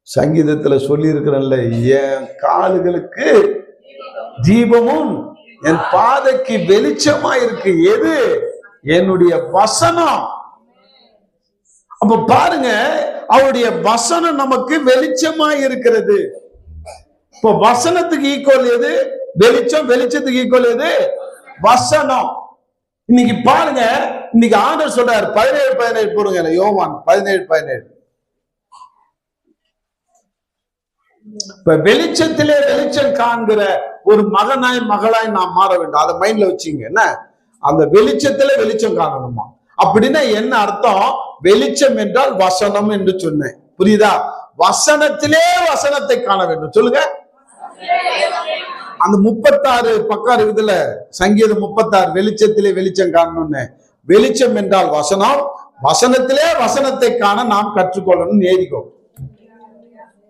சங்கீதத்துல சொல்லி இருக்கிறேன்ல, என் கால்களுக்கு தீபமும் என் பாதைக்கு வெளிச்சமா இருக்கு. எது? என்னுடைய வசனம். அப்ப பாருங்க, அவருடைய வசனம் நமக்கு வெளிச்சமா இருக்கிறது. இப்போ வசனத்துக்கு ஈக்குவல் எது? வெளிச்சம். வெளிச்சத்துக்கு ஈக்குவல் எது? வசனம். இன்னைக்கு பாருங்க, இன்னைக்கு ஆண்டவர் சொல்றாரு 17:17 போடுங்க. யோவான் 17:17. இப்ப வெளிச்சத்திலே வெளிச்சம் காண்கிற ஒரு மகனாய் மகளாய் நாம் மாற வேண்டும். அதை மைண்ட்ல வச்சுங்க. என்ன? அந்த வெளிச்சத்துல வெளிச்சம் காணணுமா? அப்படின்னா என்ன அர்த்தம்? வெளிச்சம் என்றால் வசனம் என்று சொன்னேன். புரியுதா? வசனத்திலே வசனத்தை காண வேண்டும். சொல்லுங்க. அந்த 36 பக்கம் இருக்குதுல்ல, சங்கீதம் 36, வெளிச்சத்திலே வெளிச்சம் காணணும்னு. வெளிச்சம் என்றால் வசனம், வசனத்திலே வசனத்தை காண நாம் கற்றுக்கொள்ளணும். ஏறிக்கோ.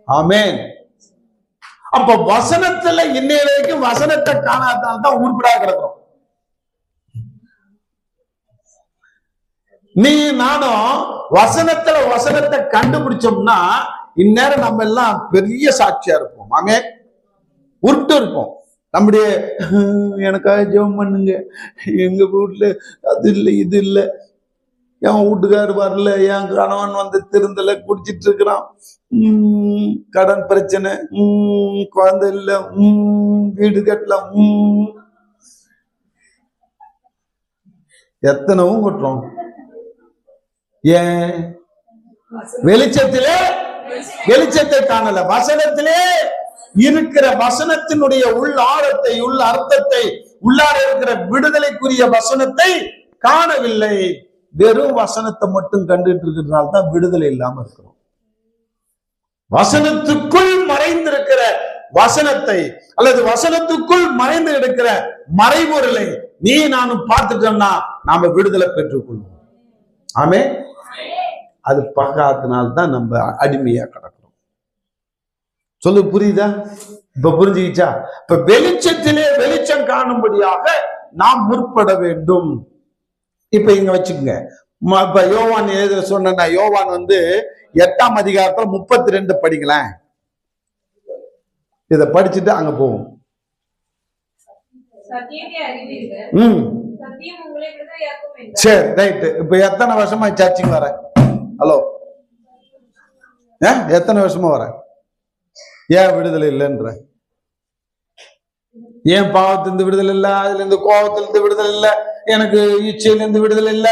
ஆமென். அப்ப வசனத்துல இன்னைய வரைக்கும் வசனத்தை காணாதான் உருப்படா கிடக்கும். நீ நானும் வசனத்தை கண்டுபிடிச்சோம்னா இந்நேரம் நம்ம எல்லாம் பெரிய சாட்சியா இருப்போம். ஆமென். உருட்டு இருப்போம். நம்முடைய எனக்காக ஜெபம் பண்ணுங்க, எங்க வீட்டுல அது இல்லை இது இல்லை, என் வீட்டுக்காரு வரல, என் கணவன் வந்து திருந்தல, குடிச்சிட்டு இருக்கிறான், கடன் பிரச்சனை, குழந்தை இல்ல, வீடு கட்டல, எத்தனவும் கொட்டுறோம். ஏன்? வெளிச்சத்தை காணல. வசனத்திலே இருக்கிற வசனத்தினுடைய உள் ஆழத்தை, உள்ள அர்த்தத்தை, உள்ளார இருக்கிற விடுதலைக்குரிய வசனத்தை காணவில்லை. வெறும் வசனத்தை மட்டும் கண்டுட்டு இருக்கிறதுனால தான் விடுதலை இல்லாம இருக்கிறோம். வசனத்துக்குள் மறைந்திருக்கிற வசனத்தை அல்லது வசனத்துக்குள் மறைந்து இருக்கிற மறைபொருளை நீ நானும் பார்த்துட்டோம்னா நாம விடுதலை பெற்றுக்கொள்வோம். ஆமே. அது பார்க்காதனால்தான் நம்ம அடிமையா கிடக்கிறோம். சொல்லு, புரியுதா? இப்ப புரிஞ்சுக்கிச்சா? இப்ப வெளிச்சத்திலே வெளிச்சம் காணும்படியாக நாம் முற்பட வேண்டும். இப்ப இங்க வச்சுக்கோங்க. இப்ப யோவான் எழுத சொன்னா, யோவான் வந்து 8ஆம் அதிகாரத்துல 32 படிக்கலாம். இத படிச்சுட்டு அங்க போவோம். சரி, ரைட். இப்ப எத்தனை வருஷமா சர்ச்சுக்கு வர? ஹலோ, எத்தனை வருஷமா வர? ஏன் விடுதலை இல்லைன்ற? ஏன் பாவத்திலிருந்து விடுதலை இல்ல? அதுல இருந்து கோபத்திலிருந்து விடுதலை இல்ல, எனக்கு இச்சையிலிருந்து விடுதலை இல்ல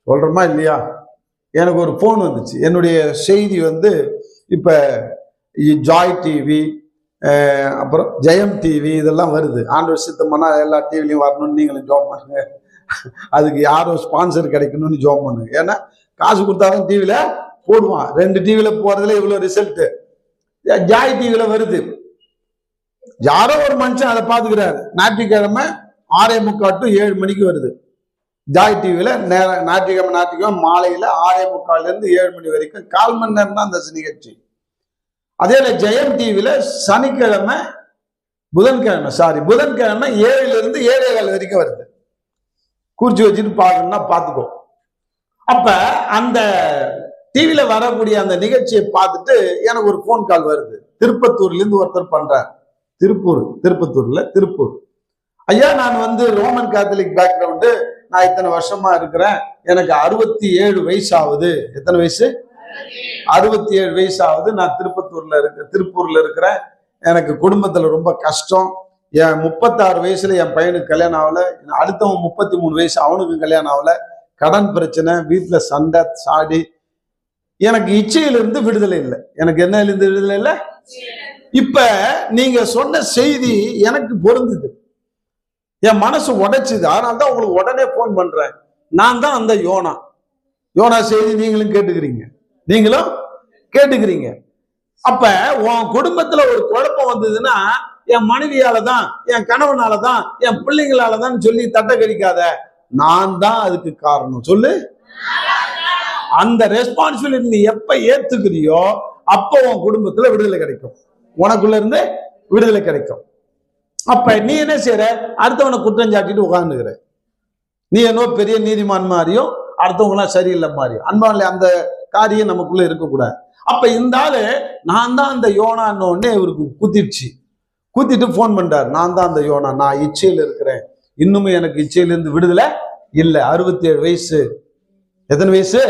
சொல்றோமா இல்லையா? எனக்கு ஒரு போன் வந்துச்சு. என்னுடைய செய்தி வந்து இப்ப ஜாய் டிவி, அப்புறம் ஜெயம் டிவி இதெல்லாம் வருது. ஆண்டவர் சித்தம்னா எல்லா டிவிலையும் வரணும்னு நீங்களும் ஜோம் பண்ணுங்க. அதுக்கு யாரும் ஸ்பான்சர் கிடைக்கணும்னு ஜோம் பண்ணுங்க. ஏன்னா காசு கொடுத்தாதான் டிவில போடுவான். 2 டிவில போறதுல இவ்வளவு ரிசல்ட். ஜாய் டிவில வருது. யாரோ ஒரு மனுஷன் அதை பாத்துக்கிறாரு. ஞாயிற்றுக்கிழமை 6:45 to 7 மணிக்கு வருது ஜாய் டிவில. ஞாயிற்றுக்கிழமை மாலையில 6:45 இருந்து 7 மணி வரைக்கும் 1/4 மணி நேரம் தான் அந்த நிகழ்ச்சி. அதே ஜெயம் டிவில சனிக்கிழமை புதன்கிழமை 7 இருந்து 7:15 வரைக்கும் வருது. குறிச்சு வச்சுட்டு பாக்கணும்னா பாத்துக்கோ. அப்ப அந்த டிவில வரக்கூடிய அந்த நிகழ்ச்சியை பார்த்துட்டு எனக்கு ஒரு போன் கால் வருது. திருப்பத்தூர்ல இருந்து ஒருத்தர் பண்றார். திருப்பூர். ஐயா, நான் வந்து ரோமன் கேத்தலிக் பேக்ரவுண்டு, நான் இத்தனை வருஷமா இருக்கிறேன், எனக்கு 67 வயசு ஆகுது. எத்தனை வயசு? 67 வயசு ஆகுது. நான் திருப்பூர்ல இருக்கிறேன். எனக்கு குடும்பத்துல ரொம்ப கஷ்டம். என் 36 வயசுல என் பையனுக்கு கல்யாணம் ஆகல. அடுத்தவன் 33 வயசு, அவனுக்கு கல்யாணம் ஆகல. கடன் பிரச்சனை, வீட்டுல சண்டை சாடி. எனக்கு இச்சையிலிருந்து விடுதலை இல்லை. எனக்கு என்ன இருந்து விடுதலை இல்லை? இப்ப நீங்க சொன்ன செய்தி எனக்கு பொருந்துது, என் மனசு உடைச்சுது. அதனால்தான் உங்களுக்கு உடனே போன் பண்றேன். நான் தான் அந்த யோனா செய்தி நீங்களும் கேட்டுக்கிறீங்க. அப்ப உன் குடும்பத்துல ஒரு குழப்பம் வந்ததுன்னா என் மனைவியாலதான், என் கணவனாலதான், என் பிள்ளைங்களாலதான் சொல்லி தட்டை கடிக்காத. நான் தான் அதுக்கு காரணம். சொல்லு. அந்த ரெஸ்பான்சிபிலிட்டி நீ எப்ப ஏத்துக்கிறியோ அப்போ உன் குடும்பத்துல விடுதலை கிடைக்கும், உனக்குள்ள இருந்து விடுதலை கிடைக்கும். அப்ப நீ என்ன செய்யற? அடுத்தவனை குற்றம் சாட்டிட்டு உட்கார்ந்துக்கிற. நீ என்ன பெரிய நீதிமான் மாதிரியும் அடுத்தவங்களாம் சரியில்லை மாதிரியும். அன்பான்ல அந்த காரியம் நமக்குள்ள இருக்கக்கூடாது. அப்ப இந்த ஆளு நான் தான் அந்த யோனான்னு உடனே இவருக்கு குத்திட்டு போன் பண்றாரு. நான் தான் அந்த யோனா, நான் இச்சையில இருக்கிறேன், இன்னுமே எனக்கு இச்சையிலிருந்து விடுதலை இல்லை. 67 வயசு. எத்தனை வயசு?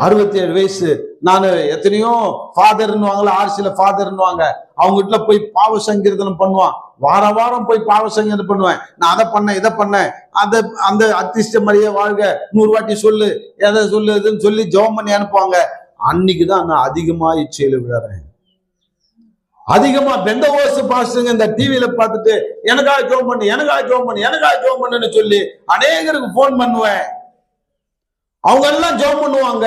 67 வயசு. நான் எத்தனையோ ஃபாதர்ன்னு வாங்கல, ஆர்சியில ஃபாதர்ன்னு வாங்க, அவங்க வீட்டுல போய் பாவ சங்கீர்த்தனம் பண்ணுவான். வாரம் போய் பாவ சங்கீர்த்தனம் பண்ணுவேன். நான் அதை பண்ணேன், இதை பண்ணேன், அந்த அத்திஷ்ட மரியே வாழ்க 100 வாட்டி சொல்லு, எதை சொல்லுதுன்னு சொல்லி ஜெபம் பண்ணி அனுப்புவாங்க. அன்னைக்குதான் நான் அதிகமா இச்சையில விடுறேன். அதிகமா பெந்தகோஸ்து பாஸ்டருங்க இந்த டிவியில பார்த்துட்டு எனக்காக ஜெபம் பண்ணுன்னு சொல்லி அநேகருக்கு போன் பண்ணுவேன். அவங்க எல்லாம் ஜெபம் பண்ணுவாங்க.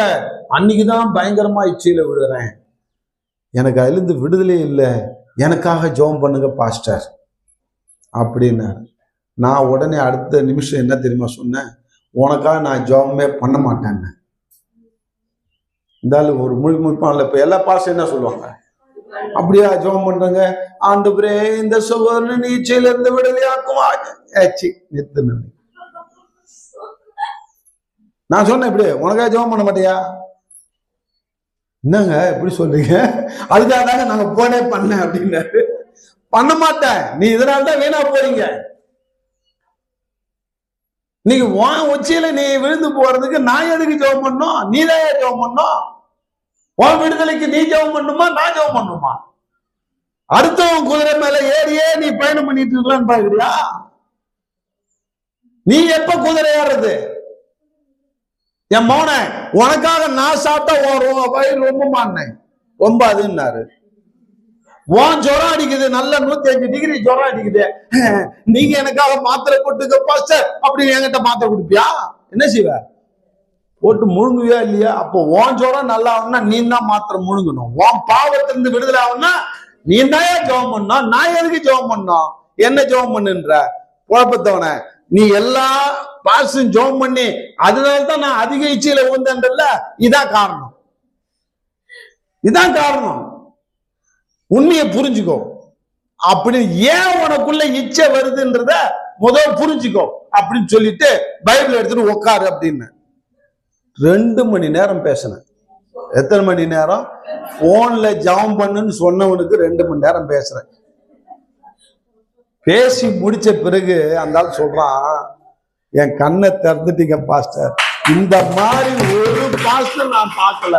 அன்னைக்குதான் பயங்கரமா இச்சையில விடுறேன். எனக்கு அதுல இருந்து விடுதலை இல்லை, எனக்காக ஜெபம் பண்ணுங்க பாஸ்டர் அப்படின்னு. நான் உடனே அடுத்த நிமிஷம் என்ன தெரியுமா சொன்னேன்? உனக்காக நான் ஜெபமே பண்ண மாட்டேன்னு. இருந்தாலும் ஒரு முழுமைப்பான்ல இப்ப எல்லா பாஸ்டர் என்ன சொல்லுவாங்க? அப்படியா ஜெபம் பண்றாங்க, ஆண்டவரே இந்த சகோதரன் இச்சையில இருந்து விடுதலையாக்குமா. நிறுத்து. நான் சொன்னேன் இப்படி, உனக்கா ஜெபம் பண்ண மாட்டியா? என்னங்க எப்படி சொல்றீங்க? அதுக்காக தாங்க நாங்க போனே பண்ண அப்படின்னாரு. பண்ண மாட்டேன், நீ இதனால்தான் வீணா போறீங்க. நீங்க உன் உச்சியில நீ விழுந்து போறதுக்கு நான் எதுக்கு ஜெபம் பண்ணணும்? நீ தான் ஜெபம் பண்ணணும். உன் விடுதலைக்கு நீ ஜெபம் பண்ணுமா, நான் ஜெபம் பண்ணுமா? அடுத்தவன் குதிரை மேல ஏறியே நீ பயணம் பண்ணிட்டு இருக்கலான்னு பாக்குறியா? நீ எப்ப குதிரை ஏறது? என் மோன, உனக்காக நான் சாப்பிட்டா வயிறு ரொம்ப மாறினேன், ரொம்ப அதுன்னாரு. உன் ஜுரம் அடிக்குது, நல்ல 105 டிகிரி ஜுரம் அடிக்குது, நீங்க எனக்காக மாத்திரை போட்டுக்க பாஸ்டர் அப்படின்னு என்கிட்ட மாத்திரை கொடுப்பியா? என்ன செய்வ? போட்டு முழுங்குவியா இல்லையா? அப்போ உன் ஜுரம் நல்லா ஆகும்னா நீ தான் மாத்திரை முழுங்கணும். உன் பாவத்திலிருந்து விடுதலை ஆகும்னா நீ தான் ஜெபம் பண்ணணும். நான் எதுக்கு ஜெபம் பண்ணோம்? என்ன ஜெபம் பண்ணுன்ற குழப்பத்தவன, நீ எல்லா பாசும் ஜெபம் பண்ணி அதனால்தான் நான் அதிக இச்சையில உந்தன்றல்ல. இதான் காரணம், இதான் காரணம். உண்மையை புரிஞ்சுக்கோ. அப்படி ஏன் உனக்குள்ள இச்சை வருதுன்றத முதல் புரிஞ்சுக்கோ அப்படின்னு சொல்லிட்டு பைபிள் எடுத்துட்டு உட்காரு அப்படின்னு 2 மணி நேரம் பேசினேன். எத்தனை மணி நேரம்? போன்ல ஜெபம் பண்ணுன்னு சொன்னவனுக்கு 2 மணி நேரம் பேசுறேன். பேசி முடிச்ச பிறகு அந்த ஆள் சொல்றான், என் கண்ணை திறந்துட்டீங்க பாஸ்டர், இந்த மாதிரி ஒரு பாஸ்டர் நான் பார்க்கல,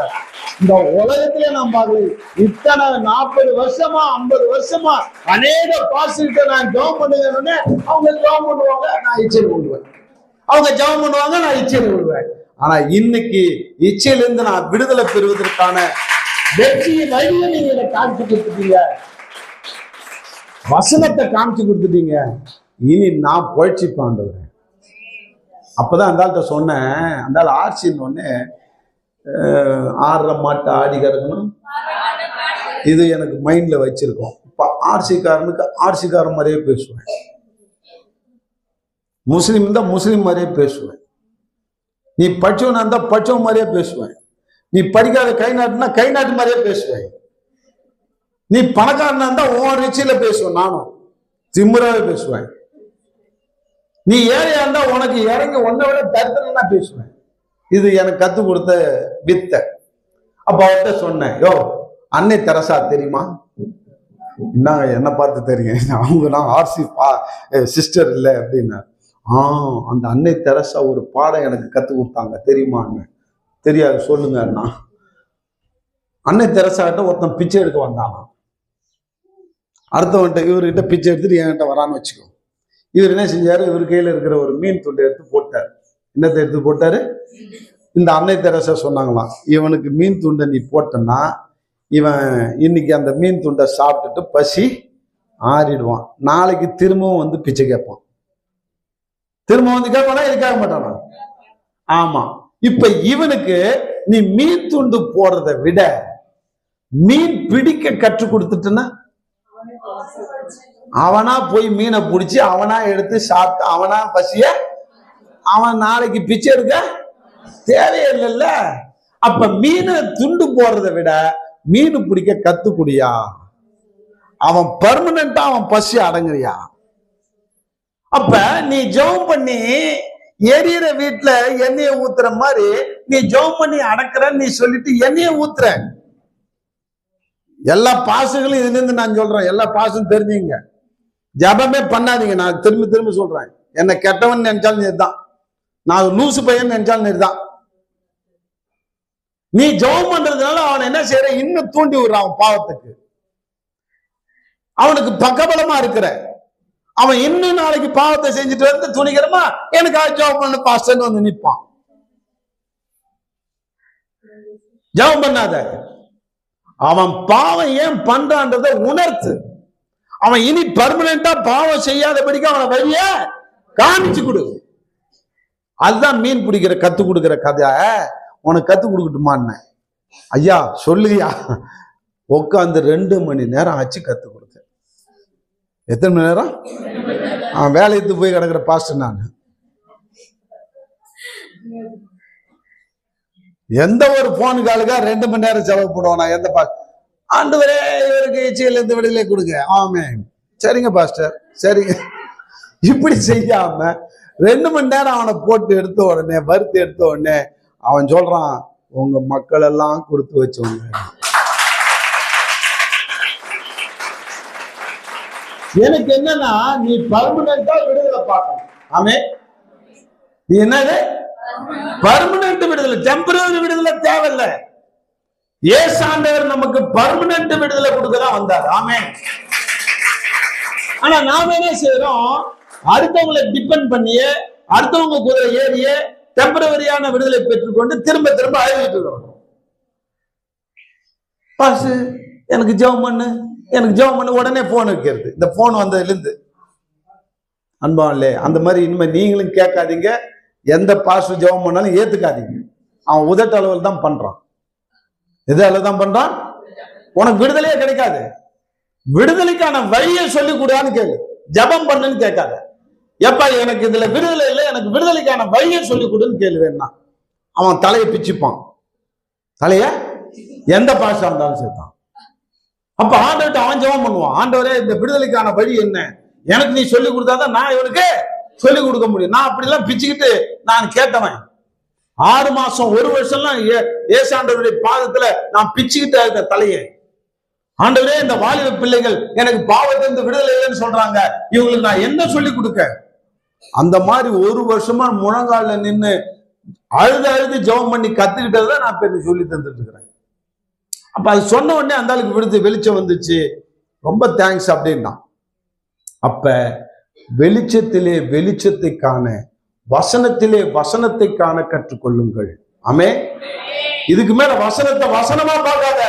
இந்த உலகத்திலே நான் பார்க்கல. இத்தனை 40 வருஷமா 50 வருஷமா அநேக பாஸ்டர் நான் ஜெபம் பண்ணுங்க, அவங்க ஜெபம் பண்ணுவாங்க, நான் இச்சையில் விடுவேன். அவங்க ஜெபம் பண்ணுவாங்க, நான் இச்சையில் விடுவேன். ஆனா இன்னைக்கு இச்சையிலிருந்து நான் விடுதலை பெறுவதற்கான வெற்றியை வழியை நீங்க காமிச்சு கொடுத்துட்டீங்க, வசனத்தை காமிச்சு கொடுத்துட்டீங்க. இனி நான் புழைச்சிப்பாண்டவர். அப்பதான் அந்த ஆள்கிட்ட சொன்னேன், அந்த ஆள் ஆர்ச்சின்னு ஒண்ணு, ஆடுற மாட்டை ஆடி கறக்கணும், இது எனக்கு மைண்ட்ல வச்சிருக்கோம். இப்ப ஆர்சிக்காரனுக்கு ஆர்சிக்காரன் மாதிரியே பேசுவேன், முஸ்லீம் இருந்தா முஸ்லீம் மாதிரியே பேசுவேன், நீ படிச்சவனா இருந்தா படிச்சவன் மாதிரியே பேசுவேன், நீ படிக்காத கை நாட்டுனா கை நாட்டு மாதிரியே பேசுவேன், நீ பணக்காரனா இருந்தா உன் ரிச்சில பேசுவேன், நானும் திமிராவே பேசுவேன், நீ ஏழையா இருந்தா உனக்கு இறங்கி ஒன்ன விட தரித்திரம்னா பேசுவேன். இது எனக்கு கத்து கொடுத்த வித்தை. அப்ப அவர்கிட்ட சொன்னேன், யோ அன்னை தெரசா தெரியுமா? என்னங்க என்ன பார்த்து தெரியும், அவங்க நான் ஆர்சி சிஸ்டர் இல்லை அப்படின்னா. அந்த அன்னை தெரசா ஒரு பாடம் எனக்கு கத்து கொடுத்தாங்க தெரியுமான்னு. தெரியாது, சொல்லுங்க அண்ணா. அன்னை தெரசாட்ட ஒருத்தன் பிச்சை எடுக்க வந்தானா, அடுத்தவன்ட்ட இவர்கிட்ட பிச்சை எடுத்துட்டு என்கிட்ட வரான்னு வச்சுக்கோ. இவர் என்ன செஞ்சாரு, இவர் கையில இருக்கிற ஒரு மீன் துண்டை எடுத்து போட்டார். என்னத்தை எடுத்து போட்டாரு? இந்த அன்னை தெரசா சொன்னாங்களாம், இவனுக்கு மீன் துண்டை நீ போட்டன்னா இவன் இன்னைக்கு அந்த மீன் துண்டை சாப்பிட்டுட்டு பசி ஆறிடுவான், நாளைக்கு திரும்பவும் வந்து பிச்சை கேட்பான். திரும்ப வந்து கேட்பானா, இது கேட்க மாட்டானா? ஆமா. இப்ப இவனுக்கு நீ மீன் துண்டு போடுறதை விட மீன் பிடிக்க கற்றுக் கொடுத்துட்டுன்னா, அவனா போய் மீனை பிடிச்சி அவனா எடுத்து சாப்பிட்டு அவனா பசிய அவன் நாளைக்கு பிச்சை எடுக்க தேவையில்லைல்ல. அப்ப மீனை துண்டு போடுறதை விட மீன் பிடிக்க கத்துக்கூடியா, அவன் பர்மனண்டா அவன் பசி அடங்குறியா? அப்ப நீ ஜெபம் பண்ணி எரியற வீட்டுல எண்ணெயை ஊத்துற மாதிரி நீ ஜெபம் பண்ணி அடக்குற, நீ சொல்லிட்டு எண்ணெயை ஊத்துற. எல்லா பாசுகளும் இதுல இருந்து நான் சொல்றேன், எல்லா பாசும் தெரிஞ்சுங்க, ஜபமே பண்ணாதீங்க. நான் திரும்ப திரும்ப சொல்றேன், என்ன கெட்டவன் நினைச்சாலும் நீதான், நான் லூசு பையன் நினைச்சாலும் நீதான். நீ ஜெபம் பண்றதுனால அவன் என்ன செய்யற, இன்னும் தூண்டி விடுறான் அவன் பாவத்துக்கு. அவனுக்கு பக்கபலமா இருக்கிற அவன் இன்னும் நாளைக்கு பாவத்தை செஞ்சுட்டு வந்து துணிகரமா எனக்கு ஜெபம் பண்ணு பாஸ்டர்னு வந்து நிற்பான். ஜெபம் பண்ணாத, அவன் பாவம் ஏன் பண்றான்றத உணர்த்து. அவன் இனி பர்மனண்டா பாவம் செய்யாதபடிக்கு அவனை வழிய காமிச்சு கொடு. அதுதான் மீன் பிடிக்கிற கத்து கொடுக்கிற கதை. உனக்கு கத்து கொடுக்கட்டுமான்னு, ஐயா சொல்லுயா, உட்காந்து 2 மணி நேரம் ஆச்சு கத்து கொடுக்க. எத்தனை மணி நேரம்? வேலைக்கு போய் கிடக்குற பாஸ்டர் நான். எந்த ஒரு போன் காலுக்கா 2 மணி நேரம் செலவு போடுவானா? எந்த ஆண்டவரே இவர் இருக்க இச்சையில இருந்து விடுதலை கொடுங்க. ஆமென். சரிங்க பாஸ்டர், சரிங்க. இப்படி செய்யாம 2 மணி நேரம் அவனை போட்டு எடுத்த உடனே, வறுத்து எடுத்த உடனே அவன் சொல்றான், உங்க மக்கள் எல்லாம் கொடுத்து வச்சவங்க. எனக்கு என்னன்னா, நீ பர்மனண்டா விடுதலை பார்க்கணும். ஆமென். நீ என்னது? பர்மனன்ட் விடுதலை. டெம்பரரி விடுதலை தேவையில்லை. இயேசு ஆண்டவர் நமக்கு பர்மனன்ட் விடுதலை கொடுக்கதான் வந்தார். ஆமென். ஆனா நாம என்ன செய்யறோம்? அடுத்தவங்களை டிபெண்ட் பண்ணியே, அடுத்தவங்க குதிரை ஏறியே டெம்பரரியான விடுதலை பெற்றுக்கொண்டு திரும்ப திரும்ப அழுகிட்டு இருக்கோம். பாசு எனக்கு ஜெபம் பண்ணு, எனக்கு ஜெபம் பண்ணு, உடனே போன் வைக்கிறது. இந்த போன் வந்ததுல இருந்து அன்பாவில்லை, அந்த மாதிரி இனிமே நீங்களும் கேட்காதீங்க. எந்த பாஸ்டர் ஜெபம் பண்ணாலும் ஏத்துக்காதீங்க. அவன் உதட்ட அளவில் தான் பண்றான். எது அளவு தான் பண்றான்? உனக்கு விடுதலையே கிடைக்காது. விடுதலைக்கான வழியை சொல்லி கூடான்னு கேளு. ஜெபம் பண்ணுன்னு கேட்காத. எப்ப எனக்கு இதுல விடுதலை இல்லை, எனக்கு விடுதலைக்கான வழியை சொல்லி கொடுன்னு கேளு. வேணா அவன் தலையை பிச்சுப்பான். தலைய எந்த பாஸ்டா இருந்தாலும் சேர்த்தான். அப்ப ஆண்டவர்கிட்ட அவன் ஜெபம் பண்ணுவான். ஆண்டவரே, இந்த விடுதலைக்கான வழி என்ன? எனக்கு நீ சொல்லி கொடுத்தாதான் நான் இவனுக்கு சொல்லி கொடுக்க முடியும். நான் அப்படிலாம் பிச்சுக்கிட்டு நான் கேட்டவன். 6 மாசம் 1 வருஷம்லாம் இயேசு ஆண்டவருடைய பாதத்துல நான் பிச்சுக்கிட்டு இருக்க தலையை. ஆண்டவரே, இந்த வாலிப பிள்ளைகள் எனக்கு பாவத்திலிருந்து விடுதலை இல்லைன்னு சொல்றாங்க, இவங்களுக்கு நான் என்ன சொல்லி கொடுக்க? அந்த மாதிரி 1 வருஷமா முழங்கால நின்று அழுது ஜெபம் பண்ணி கத்துக்கிட்டதான் நான் இப்ப சொல்லி தந்துட்டு இருக்கிறேன். அப்ப அது சொன்ன உடனே அந்த ஆளுக்கு விடுதலை வெளிச்சம் வந்துச்சு. ரொம்ப தேங்க்ஸ் அப்படின்னா. அப்ப வெளிச்சத்திலே வெளிச்சத்தை காண, வசனத்திலே வசனத்தை காண கற்றுக்கொள்ளுங்கள். ஆமென். இதுக்கு மேல வசனத்தை வசனமா பார்க்காத.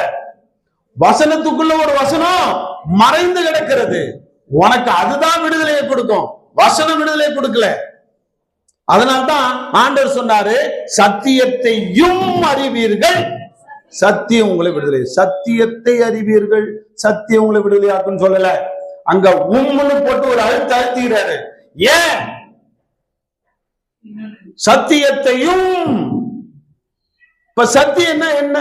வசனத்துக்குள்ள ஒரு வசனம் மறைந்து கிடக்கிறது. உனக்கு அதுதான் விடுதலையை கொடுக்கும். வசனம் விடுதலை கொடுக்கல. அதனால்தான் ஆண்டவர் சொன்னாரு, சத்தியத்தையும் அறிவீர்கள், சத்தியம் உங்களை விடுதலை. சத்தியத்தை அறிவீர்கள், சத்தியம் உங்களை விடுதலையாக்குன்னு சொல்லல. அங்க உம்முன்னு போட்டு ஒரு அழுத்துகிறாரு. ஏன்? சத்தியத்தையும். இப்ப சத்தியம்னா என்ன?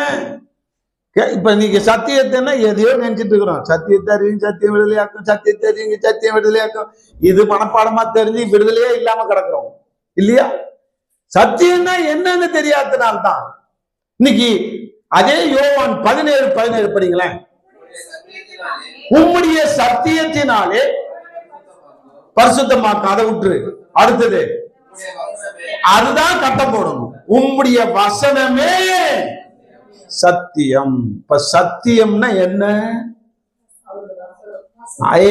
இப்ப நீங்க சத்தியத்தைன்னா எதையோ நினைச்சிட்டு இருக்கிறோம். சத்தியத்தை அறிவிங்க, சத்தியம் விடுதலையாக்கும், சத்தியத்தை அறிவிங்க, சத்தியம் விடுதலையாக்கும். இது மனப்பாடமா தெரிஞ்சு விடுதலையே இல்லாம கிடக்குறோம் இல்லையா? சத்தியம்னா என்னன்னு தெரியாதனால்தான். இன்னைக்கு அதே யோவான் 17:17 படிங்களேன். உம்முடைய சத்தியத்தினாலே பரிசுத்தமாக்க. அதை விட்டுரு. அடுத்தது அதுதான் கட்டம் போடணும். உம்முடைய வசனமே சத்தியம். இப்ப சத்தியம்னா என்ன?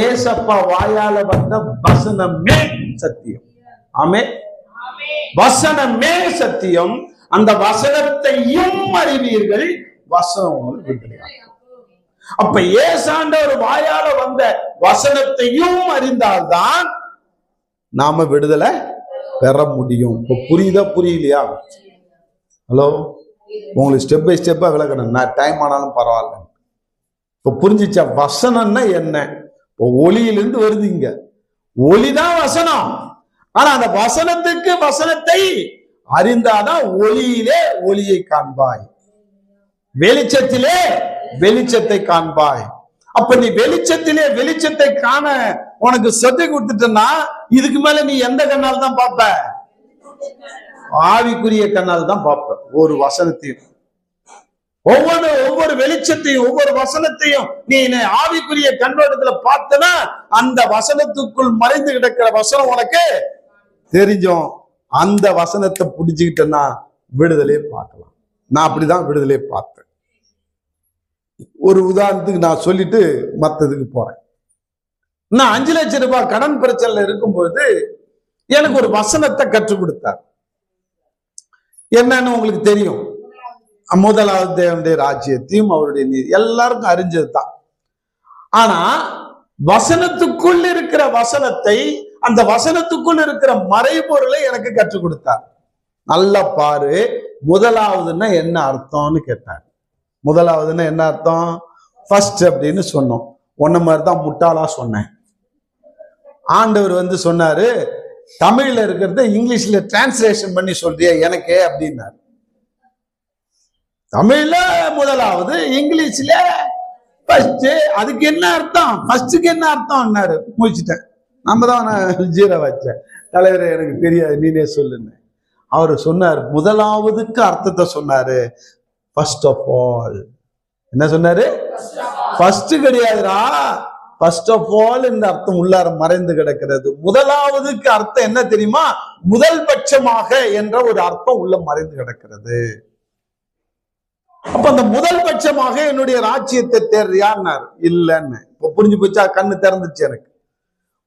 ஏசப்பா வாயால வந்த வசனமே சத்தியம். ஆமென். வசனமே சத்தியம். அந்த வசனத்தையும் அறிவீர்கள், வசனம் விடுதலையாக்கும். அப்ப ஏசாண்டவர் வாயால வந்த வசனத்தையும் அறிந்தால்தான் நாம விடுதலை பெற முடியும். இப்ப புரியுதா புரியலையா? ஹலோ, உங்களுக்கு ஸ்டெப் பை ஸ்டெப்பா விளக்கணும். நான் டைம் ஆனாலும் பரவாயில்ல. இப்ப புரிஞ்சிச்சா? வசனம்னா என்ன? இப்போ ஒளியிலிருந்து வருது. இங்க ஒளிதான் வசனம். ஆனா அந்த வசனத்துக்கு வசனத்தை அறிந்தாதான் ஒளியிலே ஒளியை காண்பாய், வெளிச்சத்திலே வெளிச்சத்தை காண்பாய். அப்ப நீ வெளிச்சத்திலே வெளிச்சத்தை காண உனக்கு சொல்லி கொடுத்துட்டா, இதுக்கு மேல நீ எந்த கண்ணால் தான் பார்ப்ப? ஆவிக்குரிய கண்ணால் தான் பார்ப்ப. ஒரு வசனத்தையும், ஒவ்வொரு வெளிச்சத்தையும், ஒவ்வொரு வசனத்தையும் நீ ஆவிக்குரிய கண்ணோட்டத்துல பார்த்தனா, அந்த வசனத்துக்குள் மறைந்து கிடக்கிற வசனம் உனக்கு தெரிஞ்சோம். அந்த வசனத்தை பிடிச்சுக்கிட்டேன்னா விடுதலையை பார்க்கலாம். நான் அப்படிதான் விடுதலையை பார்த்தேன். ஒரு உதாரணத்துக்கு நான் சொல்லிட்டு மற்றதுக்கு போறேன். நான் 5 லட்சம் ரூபாய் கடன் பிரச்சனைல இருக்கும்போது எனக்கு ஒரு வசனத்தை கற்றுக் கொடுத்தார். என்னன்னு உங்களுக்கு தெரியும். முதலாவது தேவனுடைய ராஜ்யத்தையும் அவருடைய நீதி எல்லாருக்கும் அறிஞ்சதுதான். ஆனா வசனத்துக்குள் இருக்கிற வசனத்தை, அந்த வசனத்துக்குள் இருக்கிற மறைபொருளை எனக்கு கற்றுக் கொடுத்தார். நல்லா பாரு, முதலாவதுன்னா என்ன அர்த்தம்னு கேட்டார். முதலாவதுன்னா என்ன அர்த்தம்? ஃபர்ஸ்ட் அப்படின்னு சொன்னோம். ஒன்ன மாதிரிதான் முட்டாளா சொன்னேன். ஆண்டவர் சொன்னாரு, தமிழ்ல இருக்கிறத இங்கிலீஷ்ல டிரான்ஸ்லேஷன் பண்ணி சொல்றியா எனக்கு அப்படின்னாரு. தமிழ்ல முதலாவது, இங்கிலீஷ்ல ஃபர்ஸ்ட் அதுக்கு என்ன அர்த்தம், ஃபர்ஸ்டுக்கு என்ன அர்த்தம்னாரு. முடிச்சுட்டேன். நம்ம தான் ஜீரோ வச்சேன். தலைவரே எனக்கு தெரியாது, நீனே சொல்லுன்னு. அவரு சொன்னார், முதலாவதுக்கு அர்த்தத்தை சொன்னாரு. First of all. என்ன சொன்னாரு? ஃபர்ஸ்ட் கிடையாதுடா, ஃபர்ஸ்ட் ஆஃப் ஆல் இந்த அர்த்தம் உள்ளார மறைந்து கிடக்கிறது. முதலாவதுக்கு அர்த்தம் என்ன தெரியுமா? முதல் பட்சமாக என்ற ஒரு அர்த்தம் உள்ள மறைந்து கிடக்கிறது. அப்ப அந்த முதல் பட்சமாக என்னுடைய ராஜ்யத்தை தேர்றியான்னாரு. இல்லன்னு. இப்ப புரிஞ்சு போச்சா? கண்ணு திறந்துச்சு எனக்கு.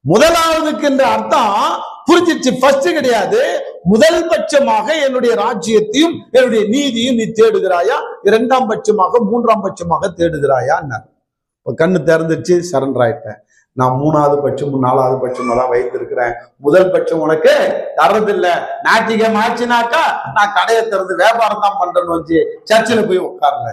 முதலாவதுக்கு என்ற அர்த்தம் புரிஞ்சிச்சு. ஃபர்ஸ்ட் கிடையாது, முதல் பட்சமாக என்னுடைய ராஜ்யத்தையும் என்னுடைய நீதியும் நீ தேடுகிறாயா, இரண்டாம் பட்சமாக மூன்றாம் பட்சமாக தேடுகிறாயா? இப்ப கண்ணு திறந்துச்சு, சரண்டர் ஆயிட்டேன். நான் மூணாவது பட்சம் நாலாவது பட்சமா தான் வைத்திருக்கிறேன். முதல் பட்சம் உனக்கு தர்றதில்லை. ஞாயிற்றுக்கிழமை ஆச்சுனாக்கா நான் கடையை திறந்து வியாபாரம் தான் பண்றேன்னு வச்சு சர்ச்சில் போய் உட்கார்ல.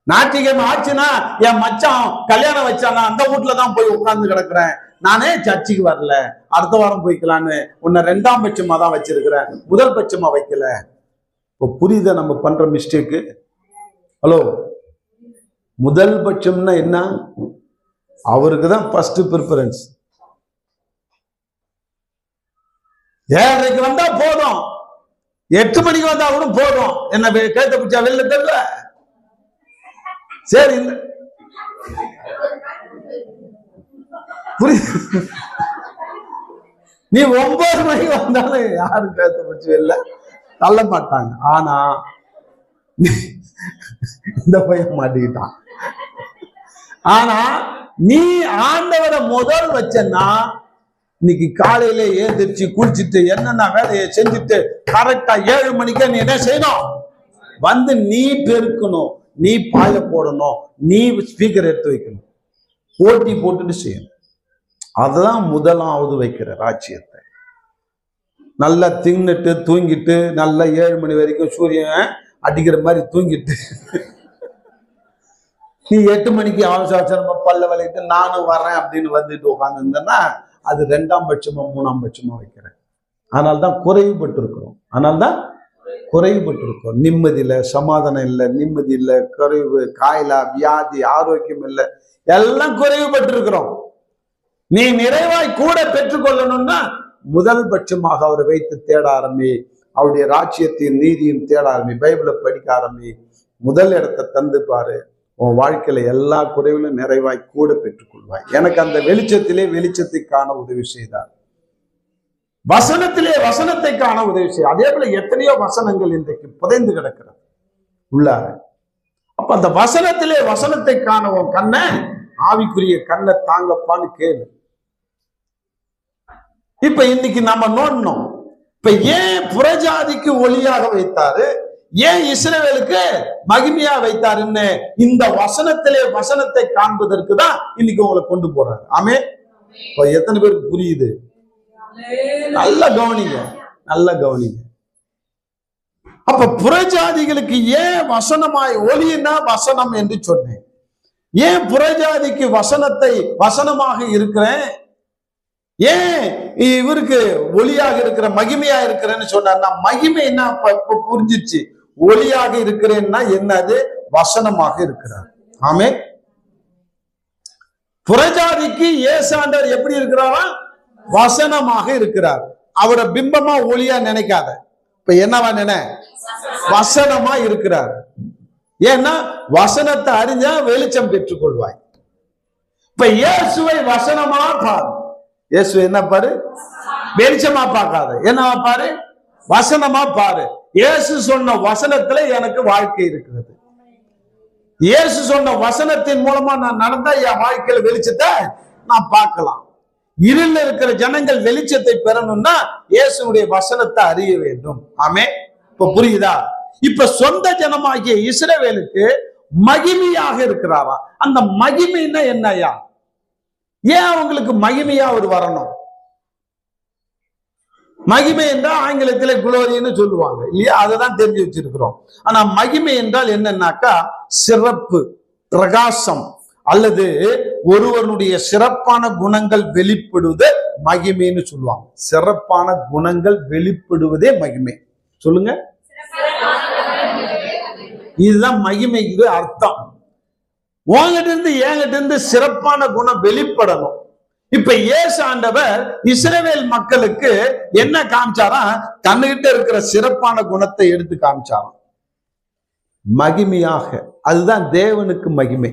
ஞாயிற்றுக்கிழமை ஆச்சுன்னா என் மச்சான் கல்யாணம் வச்சானா அந்த வீட்டுல தான் போய் உட்கார்ந்து கிடக்குறேன். நானே சர்ச்சுக்கு வரல, அடுத்த வாரம் போய்க்கலான்னு உன்னை ரெண்டாம் பட்சமா தான் வச்சிருக்கிறேன், முதல் பட்சமா வைக்கல. இப்போ புரியுத நம்ம பண்ற மிஸ்டேக்கு? ஹலோ, முதல் பட்சம்னா என்ன? அவருக்கு தான் ஃபர்ஸ்ட் ப்ரிஃபரன்ஸ். 7:30 வந்தா போதும், 8 மணிக்கு வந்தா கூட போதும். என்ன கேட்ட பிடிச்சா வெளில தெரியல. சரி, புரியுது? நீ 9 மணிக்கு வந்தாலும் யாரும் கேட்ட பிடிச்சி வெளில தள்ள மாட்டாங்க. ஆனா இந்த பையன் மாட்டிக்கிட்டான். ஆனா நீ ஆண்டவரை முதல் வச்சன்னா இன்னைக்கு காலையில ஏந்திரிச்சு குளிச்சுட்டு என்னென்ன வேலையை செஞ்சுட்டு கரெக்டா 7 மணிக்கு நீ என்ன செய்யணும்? வந்து நீ பெருக்கணும், நீ பாய போடணும், நீ ஸ்பீக்கர் எடுத்து வைக்கணும், போட்டி போட்டுட்டு செய்யணும். அதுதான் முதலாவது வைக்கிற ராஜ்யத்தை. நல்லா தின்னுட்டு தூங்கிட்டு நல்லா 7 மணி வரைக்கும் சூரியன் அடிக்கிற மாதிரி தூங்கிட்டு நீ 8 மணிக்கு அவசரமா பல்ல விளையிட்டு நானும் வரேன் அப்படின்னு வந்துட்டு உட்கார்ந்து இருந்தேன்னா அது ரெண்டாம் பட்சமா மூணாம் பட்சமா வைக்கிறேன். அதனால்தான் குறைவுபட்டு இருக்கிறோம். நிம்மதி இல்லை, சமாதானம் இல்லை, நிம்மதி இல்லை, குறைவு, காயலா, வியாதி, ஆரோக்கியம் இல்லை, எல்லாம் குறைவுபட்டு இருக்கிறோம். நீ நிறைவாய் கூட பெற்றுக்கொள்ளணும்னா முதல் பட்சமாக அவரை வைத்து தேட ஆரம்பி, அவருடைய ராஜ்யத்தையும் நீதியும் தேட ஆரம்பி, பைபிளை படிக்க ஆரம்பி, முதல் இடத்தை தந்து பாரு. உன் வாழ்க்கையில எல்லா குறைவிலும் நிறைவாய் கூட பெற்றுக்கொள்வாய். எனக்கு அந்த வெளிச்சத்தை காண உதவி செய்தார். வசனத்திலே வசனத்தை காண உதவி செய்ய. அதே போல எத்தனையோ வசனங்கள் இன்றைக்கு புதைந்து கிடக்கிறது உள்ளார. அப்ப அந்த வசனத்திலே வசனத்தை காண உன் கண்ணை, ஆவிக்குரிய கண்ணை தாங்கப்பான்னு கேளு. இப்ப இன்னைக்கு நம்ம நோண்டணும். இப்ப ஏன் புறஜாதிக்கு ஒளியாக வைத்தாரு, ஏன் இஸ்ரவேலுக்கு மகிமையா வைத்தாருன்னு இந்த வசனத்திலே வசனத்தை காண்பதற்கு தான் இன்னைக்கு உங்களை கொண்டு போறாரு. ஆமே. இப்ப எத்தனை பேருக்கு புரியுது? நல்ல கவனிங்க. அப்ப புறஜாதிகளுக்கு ஏன் வசனமாய் ஒளினா வசனம் என்று சொன்னேன். ஏன் புறஜாதிக்கு வசனமாக இருக்கிறேன், ஏன் இவருக்கு ஒளியாக இருக்கிற மகிமையா இருக்கிறேன்னு சொன்னார்னா, மகிமை என்ன புரிஞ்சிச்சு. ஒளியாக இருக்கிறேன்னா என்னது? வசனமாக இருக்கிறார். ஆமே. புறஜாதிக்கு ஏசாண்டர் எப்படி இருக்கிறாரா? வசனமாக இருக்கிறார். அவரை பிம்பமா ஒளியா நினைக்காத. இப்ப என்னவா நினை? வசனமா இருக்கிறார். ஏன்னா வசனத்தை அறிஞ்சா வெளிச்சம் பெற்றுக்கொள்வாய். இப்ப இயேசுவை வசனமா பாரு. இயேசு என்ன பாரு? வெளிச்சமா பார்க்காத. என்னவா பாரு? வசனமா பாரு. இயேசு சொன்ன வசனத்துல எனக்கு வாழ்க்கை இருக்கிறது. இயேசு சொன்ன வசனத்தின் மூலமா நான் நடந்தா என் வாழ்க்கையில வெளிச்சத்தை நான் பார்க்கலாம். இருள இருக்கிற ஜனங்கள் வெளிச்சத்தை பெறணும்னா இயேசுடைய வசனத்தை அறிய வேண்டும். ஆமே. இப்ப புரியுதா? இப்ப சொந்த ஜனமாகிய இஸ்ரவேலுக்கு மகிமையாக இருக்கிறாரா? அந்த மகிமைன்னா என்னையா? ஏன் அவங்களுக்கு மகிமையா அவர் வரணும்? மகிமை என்றால் ஆங்கிலத்துல குளோரின்னு சொல்லுவாங்க இல்லையா? அததான் தெரிஞ்சு வச்சிருக்கிறோம். ஆனா மகிமை என்றால் என்னன்னாக்கா சிறப்பு, பிரகாசம், அல்லது ஒருவனுடைய சிறப்பான குணங்கள் வெளிப்படுவதே மகிமைன்னு சொல்லுவாங்க. சிறப்பான குணங்கள் வெளிப்படுவதே மகிமை. சொல்லுங்க. இதுதான் மகிமைக்கு அர்த்தம். உங்ககிட்ட இருந்து என்கிட்ட இருந்து சிறப்பான குணம் வெளிப்படணும். இப்ப இயேசு ஆண்டவர் இஸ்ரவேல் மக்களுக்கு என்ன காமிச்சாராம்? தன்னுகிட்ட இருக்கிற சிறப்பான குணத்தை எடுத்து காமிச்சாராம் மகிமையாக. அதுதான் தேவனுக்கு மகிமை.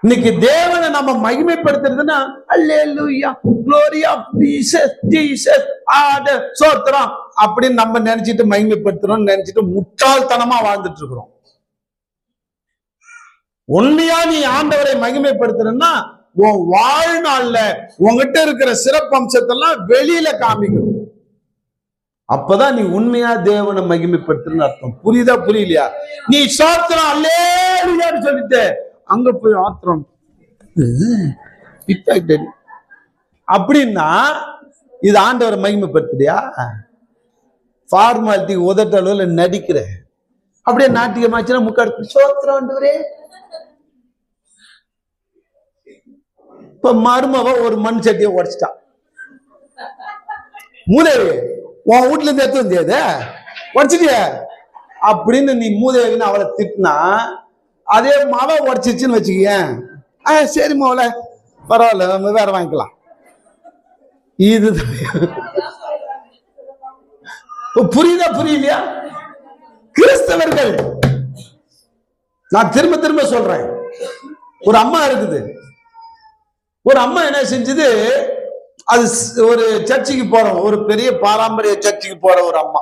இன்னைக்கு தேவனை நம்ம மகிமைப்படுத்துறதுன்னா அல்லேலூயா glory of Jesus Jesus சோத்திரம் அப்படின்னு நம்ம நினைச்சிட்டு மகிமைப்படுத்துறோம் நினைச்சிட்டு முட்டாள்தனமா வாழ்ந்துட்டு இருக்கிறோம். உண்மையா நீ ஆண்டவரை மகிமைப்படுத்துறன்னா உன் வாழ்நாள்ல உங்ககிட்ட இருக்கிற சிறப்பம்சத்தெல்லாம் வெளியில காமிக்கணும். அப்பதான் நீ உண்மையா தேவனை மகிமைப்படுத்துறன்னு அர்த்தம். புரியுதா புரியலையா? நீ சோத்திரம் அல்லேலூயான்னு சொல்லிட்டு அங்க போய் ஆத்திரம் அப்படின்னா இது ஆண்டவரை மகிமைப்படுத்துறியா? ஃபார்மாலிட்டி உதட்டளவுல நடிக்கிற அப்படியே நாட்டியமாச்சுன்னா முக்காடு சோத்திரம் ஆண்டவரே. இப்ப மருமவ ஒரு மண் சட்டியை உடைச்சிட்டான். மூதேவி உன் வீட்டுல இருந்து எடுத்து வந்தியாத உடைச்சிட்டிய அப்படின்னு நீ மூதேவின்னு அவளை திட்டினா அதே மாவை உடைச்சிருச்சுன்னு வச்சுக்கேன். சரி மாவள பரவாயில்ல நம்ம வேற வாங்கிக்கலாம். இது புரியுதா புரியலையா? கிறிஸ்தவர்கள் நான் திரும்ப திரும்ப சொல்றேன். ஒரு அம்மா இருக்குது. ஒரு அம்மா என்ன செஞ்சது? அது ஒரு சர்ச்சுக்கு போறோம், ஒரு பெரிய பாரம்பரிய சர்ச்சுக்கு போற ஒரு அம்மா.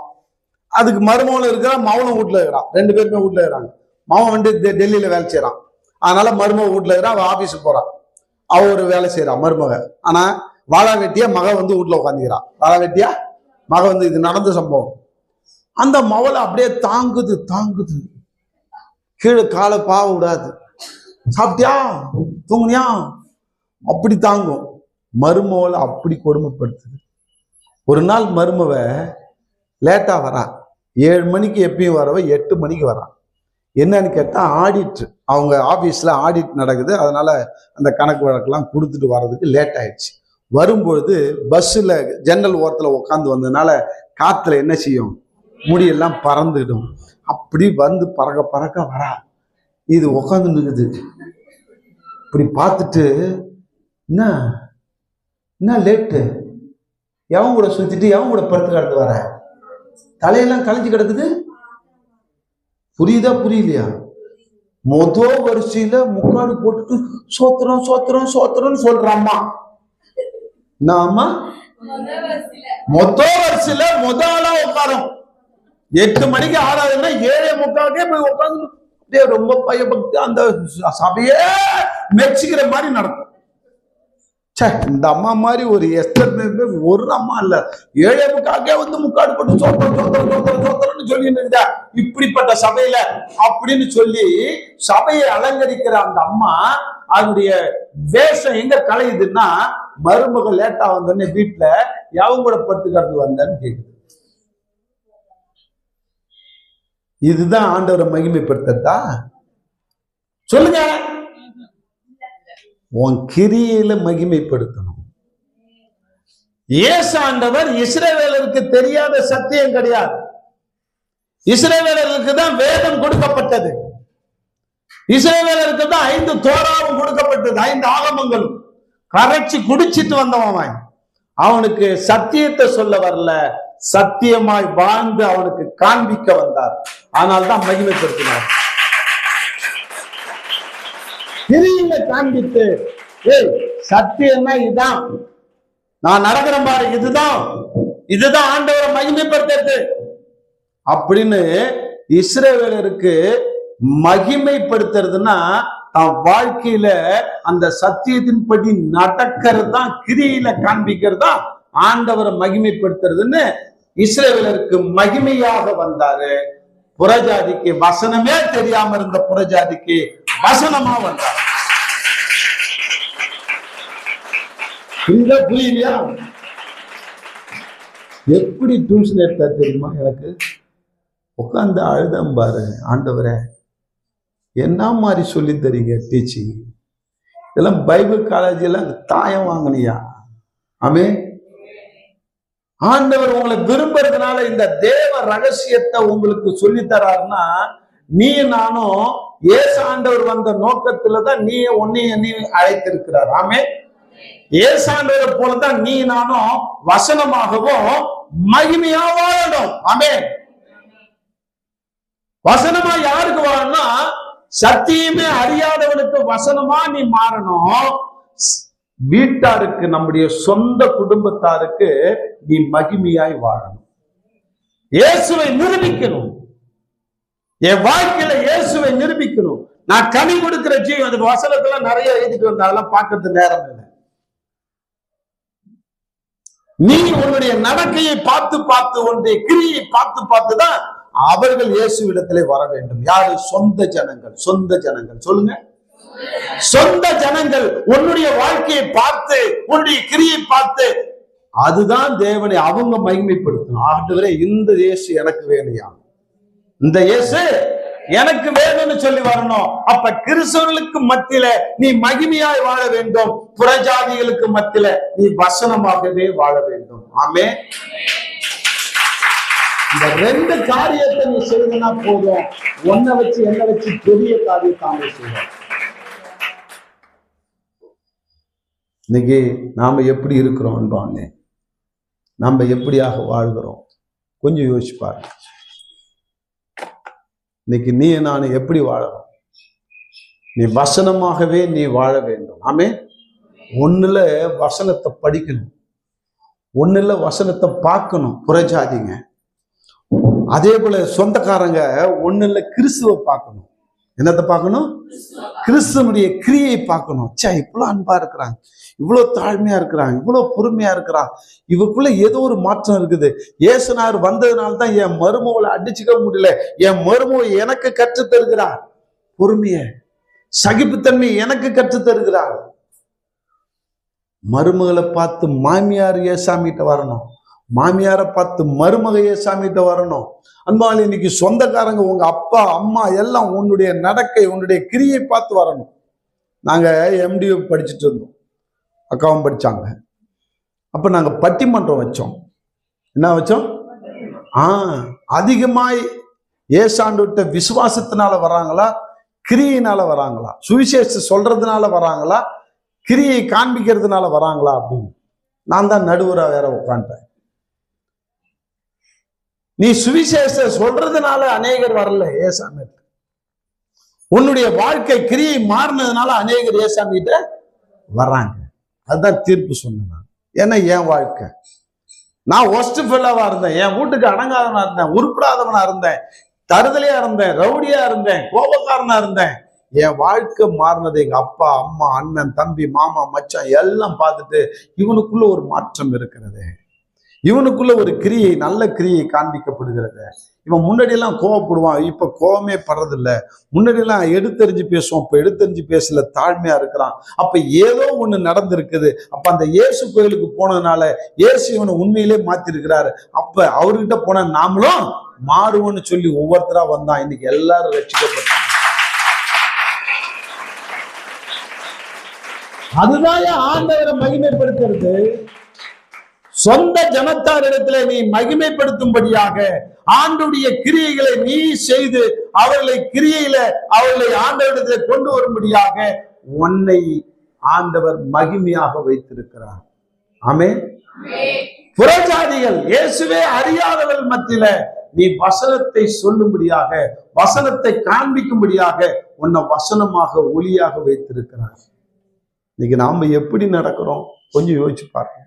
அதுக்கு மருமகனும் இருக்கிறா, மவனும் வீட்டுல இருக்கிறான். 2 பேருமே வீட்டுல இருக்கிறாங்க. மவன் வந்து டெல்லியில வேலை செய்யறான். அதனால மருமக வீட்டுல இருக்கிறான். அவ ஆபீஸுக்கு போறான். அவ ஒரு வேலை செய்யறான் மருமக. ஆனா வாழா வெட்டியா மக வந்து வீட்டுல உட்காந்துக்கிறான். வாழா வெட்டியா மக வந்து இது நடந்த சம்பவம். அந்த மவளை அப்படியே தாங்குது தாங்குது. கீழே காலை பாவ விடாது. சாப்பிட்டியா தூங்குனியா அப்படி தாங்கும். மருமவளை அப்படி கொடுமைப்படுத்துது. ஒரு நாள் மருமவ லேட்டா வரா. 7 மணிக்கு எப்பயும் வரவ 8 மணிக்கு வரா. என்னன்னு கேட்டா ஆடிட், அவங்க ஆபீஸ்ல ஆடிட் நடக்குது. அதனால அந்த கணக்கு வழக்கெல்லாம் கொடுத்துட்டு வர்றதுக்கு லேட் ஆயிடுச்சு. வரும்பொழுது பஸ்ஸில் ஜன்னல் ஓரத்துல உட்காந்து வந்ததுனால காத்துல என்ன செய்யும்? முடியெல்லாம் பறந்துடும். அப்படி வந்து பறக்க பறக்க வரா. இது உட்காந்து நிற்குது. இப்படி பார்த்துட்டு என்ன லேட்டு, எவன் கூட சுத்திட்டு எவன் கூட படுத்து கிடந்து வர, தலையெல்லாம் கலைஞ்சு கிடக்குது. புரியுதா புரியலையா? மொதல் வரிசையில முக்காடு போட்டுட்டு சோத்திரம் சோத்திரம் சோத்திரம்னு சொல்றாம்மா. நாம மொதல் வரிசையில முதலா உட்காரும். 8 மணிக்கு ஆறாதுன்னா 7:45 போய் உட்காந்து ரொம்ப பயபக்தி அந்த சபையே மெச்சிக்கிற மாதிரி நடக்கும். இந்த அம்மா மாதிரி ஒரு எஸ்தர் ஒரு அம்மா இல்ல. 7:45 வந்து முக்காடு போட்டு சோத்திரம் சோத்திரம் சோத்திரம் சோத்திரம்னு சொல்லிட்டு இப்படிப்பட்ட சபையில அப்படின்னு சொல்லி சபையை அலங்கரிக்கிற அந்த அம்மா அதனுடைய வேஷம் எங்க கலையுதுன்னா மருமக லேட்டா வந்தோடனே வீட்டுல எவங்க கூட படுத்துக்கிறது வந்தேன்னு கேக்குது. இதுதான் ஆண்டவரை மகிமைப்படுத்தா? சொல்லுங்க. உன் கிரியையில மகிமைப்படுத்தணும். இயேசு ஆண்டவர் இஸ்ரவேலருக்கு தெரியாத சத்தியம் கிடையாது. இஸ்ரவேலருக்கு தான் வேதம் கொடுக்கப்பட்டது. இஸ்ரவேலருக்கு தான் 5 தோராவும் கொடுக்கப்பட்டது. 5 ஆகமங்களும் கரைச்சி குடிச்சிட்டு வந்தவன். அவனுக்கு சத்தியத்தை சொல்ல வரல, சத்தியமாய் வாழ்ந்து அவனுக்கு காண்பிக்க வந்தார். அதனால்தான் மகிமைப்படுத்தினார். கிரியில காண்பித்து சத்தியம்னா இதுதான், நான் நடக்கிறேன் பாரு, இதுதான் ஆண்டவரை மகிமைப்படுத்துறது அப்படின்னு இஸ்ரவேலருக்கு மகிமைப்படுத்துறதுன்னா தன் வாழ்க்கையில அந்த சத்தியத்தின்படி நடக்கிறது தான், கிரியில காண்பிக்கிறது தான் ஆண்டவரை மகிமைப்படுத்துறதுன்னு இஸ்ரவேலருக்கு மகிமையாக வந்தாரு. புறஜாதிக்கு வசனமே தெரியாம இருந்த புறஜாதிக்கு வசனமா வந்தார். புரியலையா? எப்படி டியூஷன் எடுத்தா தெரியுமா? எனக்கு உட்காந்து அழுதம் பாரு, ஆண்டவரே என்ன மாதிரி சொல்லி தரீங்க டீச்சிங், இதெல்லாம் பைபிள் காலேஜில் தாயம் வாங்கினியா? ஆமே. ஆண்டவர் உங்களை விரும்புறதுனால இந்த தேவ ரகசியத்தை உங்களுக்கு சொல்லி தராருன்னா நீ நானும் இயேசு ஆண்டவர் வந்த நோக்கத்துலதான் நீ உன்னைய நீ அழைத்திருக்கிறார். ஆமே. இயேசு ஆண்டவரை போலதான் நீ நானும் வசனமாகவும் மகிமையா வாழணும். ஆமே. வசனமா யாருக்கு வாழணும்னா, சத்தியமே அறியாதவனுக்கு வசனமா நீ மாறணும். வீட்டாருக்கு, நம்முடைய சொந்த குடும்பத்தாருக்கு நீ மகிமையாய் வாழணும். இயேசுவை நிரூபிக்கணும். என் வாழ்க்கையில இயேசுவை நிரூபிக்கணும். நான் கனி கொடுக்கிற ஜீவன். அந்த வசனத்துல நிறைய எழுதிட்டு வந்த அதெல்லாம் பார்க்கறது நேரம் இல்லை. நீ உன்னுடைய நடக்கையை பார்த்து பார்த்து, உன்னுடைய கிரியை பார்த்து பார்த்துதான் அவர்கள் இயேசுவிடத்திலே வர வேண்டும். யாரு? சொந்த ஜனங்கள். சொந்த ஜனங்கள் சொல்லுங்க. சொந்த ஜனங்கள் உன்னுடைய வாழ்க்கையை பார்த்து, உன்னுடைய கிரியை பார்த்து, அதுதான் தேவனை அவங்க மகிமைப்படுத்தணும். ஆண்டவரே, இந்த இயேசு எனக்கு வேணுயா, இந்த இயேசு எனக்கு வேணும்னு சொல்லி வரணும். அப்ப கிறிஸ்தவர்களுக்கு மத்தியில நீ மகிமையாய் வாழ வேண்டும். புறஜாதிகளுக்கு மத்தியில நீ வசனமாகவே வாழ வேண்டும். ஆமே. இந்த ரெண்டு காரியத்தை நீ செய்யணும்னா போதும். ஒன்ன வச்சு என்ன வச்சு பெரிய காரியத்தை செய்வோம். இன்னைக்கு நாம எப்படி இருக்கிறோம் அன்பானே? நாம எப்படியாக வாழ்கிறோம்? கொஞ்சம் யோசிச்சு பாருங்க. இன்னைக்கு நீ நான் எப்படி வாழறோம்? நீ வசனமாகவே நீ வாழ வேண்டும். ஆமே. ஒண்ணுல வசனத்தை படிக்கணும், ஒண்ணுல வசனத்தை பார்க்கணும். புறஜாதிங்க அதே போல சொந்தக்காரங்க ஒண்ணுல கிறிஸ்துவை பார்க்கணும். என்னத்தை பார்க்கணும்? கிறிஸ்துவனுடைய கிரியை பார்க்கணும். இவ்வளவு அன்பா இருக்கிறாங்க, இவ்வளவு தாழ்மையா இருக்கிறாங்க, இவ்வளவு பொறுமையா இருக்கிறான், இவக்குள்ள ஏதோ ஒரு மாற்றம் இருக்குது. இயேசுனார் வந்ததுனால்தான் என் மருமகளை அடிச்சுக்க முடியல. என் மருமவை எனக்கு கற்று தருகிறார். பொறுமைய, சகிப்புத்தன்மை எனக்கு கற்று தருகிறார். மருமகளை பார்த்து மாமியார் ஏசாமிட்ட வரணும், மாமியாரை பார்த்து மருமக ஏசாமிட்ட வரணும். அன்பாலே, இன்னைக்கு சொந்தக்காரங்க, உங்க அப்பா அம்மா எல்லாம் உன்னுடைய நடக்கை, உன்னுடைய கிரியை பார்த்து வரணும். நாங்க MDO படிச்சுட்டு இருந்தோம், அக்காவும் படிச்சாங்க. அப்ப நாங்க பட்டிமன்றம் வச்சோம். என்ன வச்சோம்? அதிகமாய் ஏசாண்டுகிட்ட விசுவாசத்தினால வராங்களா, கிரியினால வராங்களா, சுவிசேஷ சொல்றதுனால வராங்களா, கிரியை காண்பிக்கிறதுனால வராங்களா அப்படின்னு நான் தான் நடுவரா வேற உட்காந்துட்டேன். நீ சுவிசேஷ சொல்றதுனால அநேகர் வரல ஏசாமி. உன்னுடைய வாழ்க்கை கிரியை மாறினதுனால அநேகர் ஏசாமி கிட்ட வர்றாங்க. அதுதான் தீர்ப்பு சொன்னேன். ஏன்னா என் வாழ்க்கை, நான் ஒஸ்ட் ஃபெல்லாவா இருந்தேன், என் வீட்டுக்கு அடங்காதவனா இருந்தேன், உருப்படாதவனா இருந்தேன், தருதலையா இருந்தேன், ரவுடியா இருந்தேன், கோபக்காரனா இருந்தேன். என் வாழ்க்கை மாறினது எங்க அப்பா அம்மா அண்ணன் தம்பி மாமா மச்சான் எல்லாம் பார்த்துட்டு இவனுக்குள்ள ஒரு மாற்றம் இருக்கிறது, இவனுக்குள்ள ஒரு கிரியை, நல்ல கிரியை காண்பிக்கப்படுகிறது. இவன் முன்னாடி எல்லாம் கோவப்படுவான், இப்ப கோவமே படுறதில்ல. முன்னாடி எல்லாம் எடுத்தறிஞ்சு பேசுவான், இப்ப எடுத்தறிஞ்சு பேசல, தாழ்மையா இருக்கிறான். அப்ப ஏதோ ஒண்ணு நடந்திருக்குது. அப்ப அந்த இயேசு கோயிலுக்கு போனதுனால இயேசு இவனை உண்மையிலே மாத்திருக்கிறாரு. அப்ப அவர்கிட்ட போன நாமளும் மாறுவோன்னு சொல்லி ஒவ்வொருத்தரா வந்தான். இன்னைக்கு எல்லாரும் ரட்சிக்கப்பட்டாங்க. அதுதான் ஆண்டவரை மகிமைப்படுத்துறது. சொந்த ஜனத்தாரிடத்துல நீ மகிமைப்படுத்தும்படியாக ஆண்டுடைய கிரியைகளை நீ செய்து அவர்களை கிரியையில அவர்களை ஆண்டவரிடத்துல கொண்டு வரும்படியாக உன்னை ஆண்டவர் மகிமையாக வைத்திருக்கிறார். ஆமென். புறஜாதிகள் இயேசுவே அறியாதவர்கள் மத்தியில நீ வசனத்தை சொல்லும்படியாக, வசனத்தை காண்பிக்கும்படியாக உன்னை வசனமாக ஒளியாக வைத்திருக்கிறார். இன்னைக்கு நாம எப்படி நடக்கிறோம் கொஞ்சம் யோசிச்சு பாருங்க.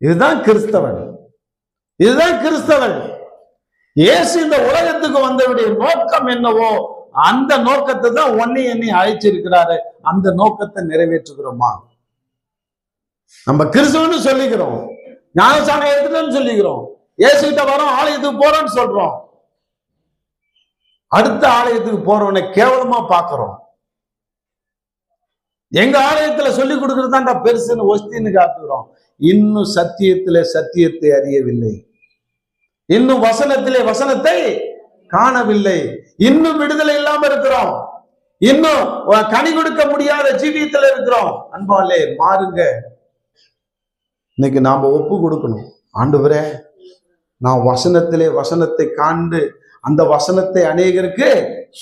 இதுதான் கிறிஸ்தவன், இதுதான் கிறிஸ்தவன். இயேசு இந்த உலகத்துக்கு வந்தவருடைய நோக்கம் என்னவோ அந்த நோக்கத்தை தான் ஒன்னே எண்ணி அழைச்சிருக்கிறாரு. அந்த நோக்கத்தை நிறைவேற்றுகிறோமா? நம்ம கிறிஸ்தவன்னு சொல்லிக்கிறோம், ஞானசானம் எடுத்துட்டோம்னு சொல்லிக்கிறோம், இயேசு கிட்ட வரோம், ஆலயத்துக்கு போறோம்னு சொல்றோம். அடுத்த ஆலயத்துக்கு போறவனை கேவலமா பாக்குறோம். எங்க ஆலயத்துல சொல்லி கொடுக்கறது தான்டா பெருசுன்னு ஒஸ்தின்னு காட்டுகிறோம். இன்னும் சத்தியத்திலே சத்தியத்தை அறியவில்லை, இன்னும் வசனத்திலே வசனத்தை காணவில்லை, இன்னும் விடுதலை இல்லாம இருக்கிறோம், இன்னும் கனி கொடுக்க முடியாத ஜீவியத்துல இருக்கிறோம். அன்பாலே மாறுங்க. இன்னைக்கு நாம ஒப்பு கொடுக்கணும். ஆண்டவரே, நான் வசனத்திலே வசனத்தை காண்டு அந்த வசனத்தை அநேகருக்கு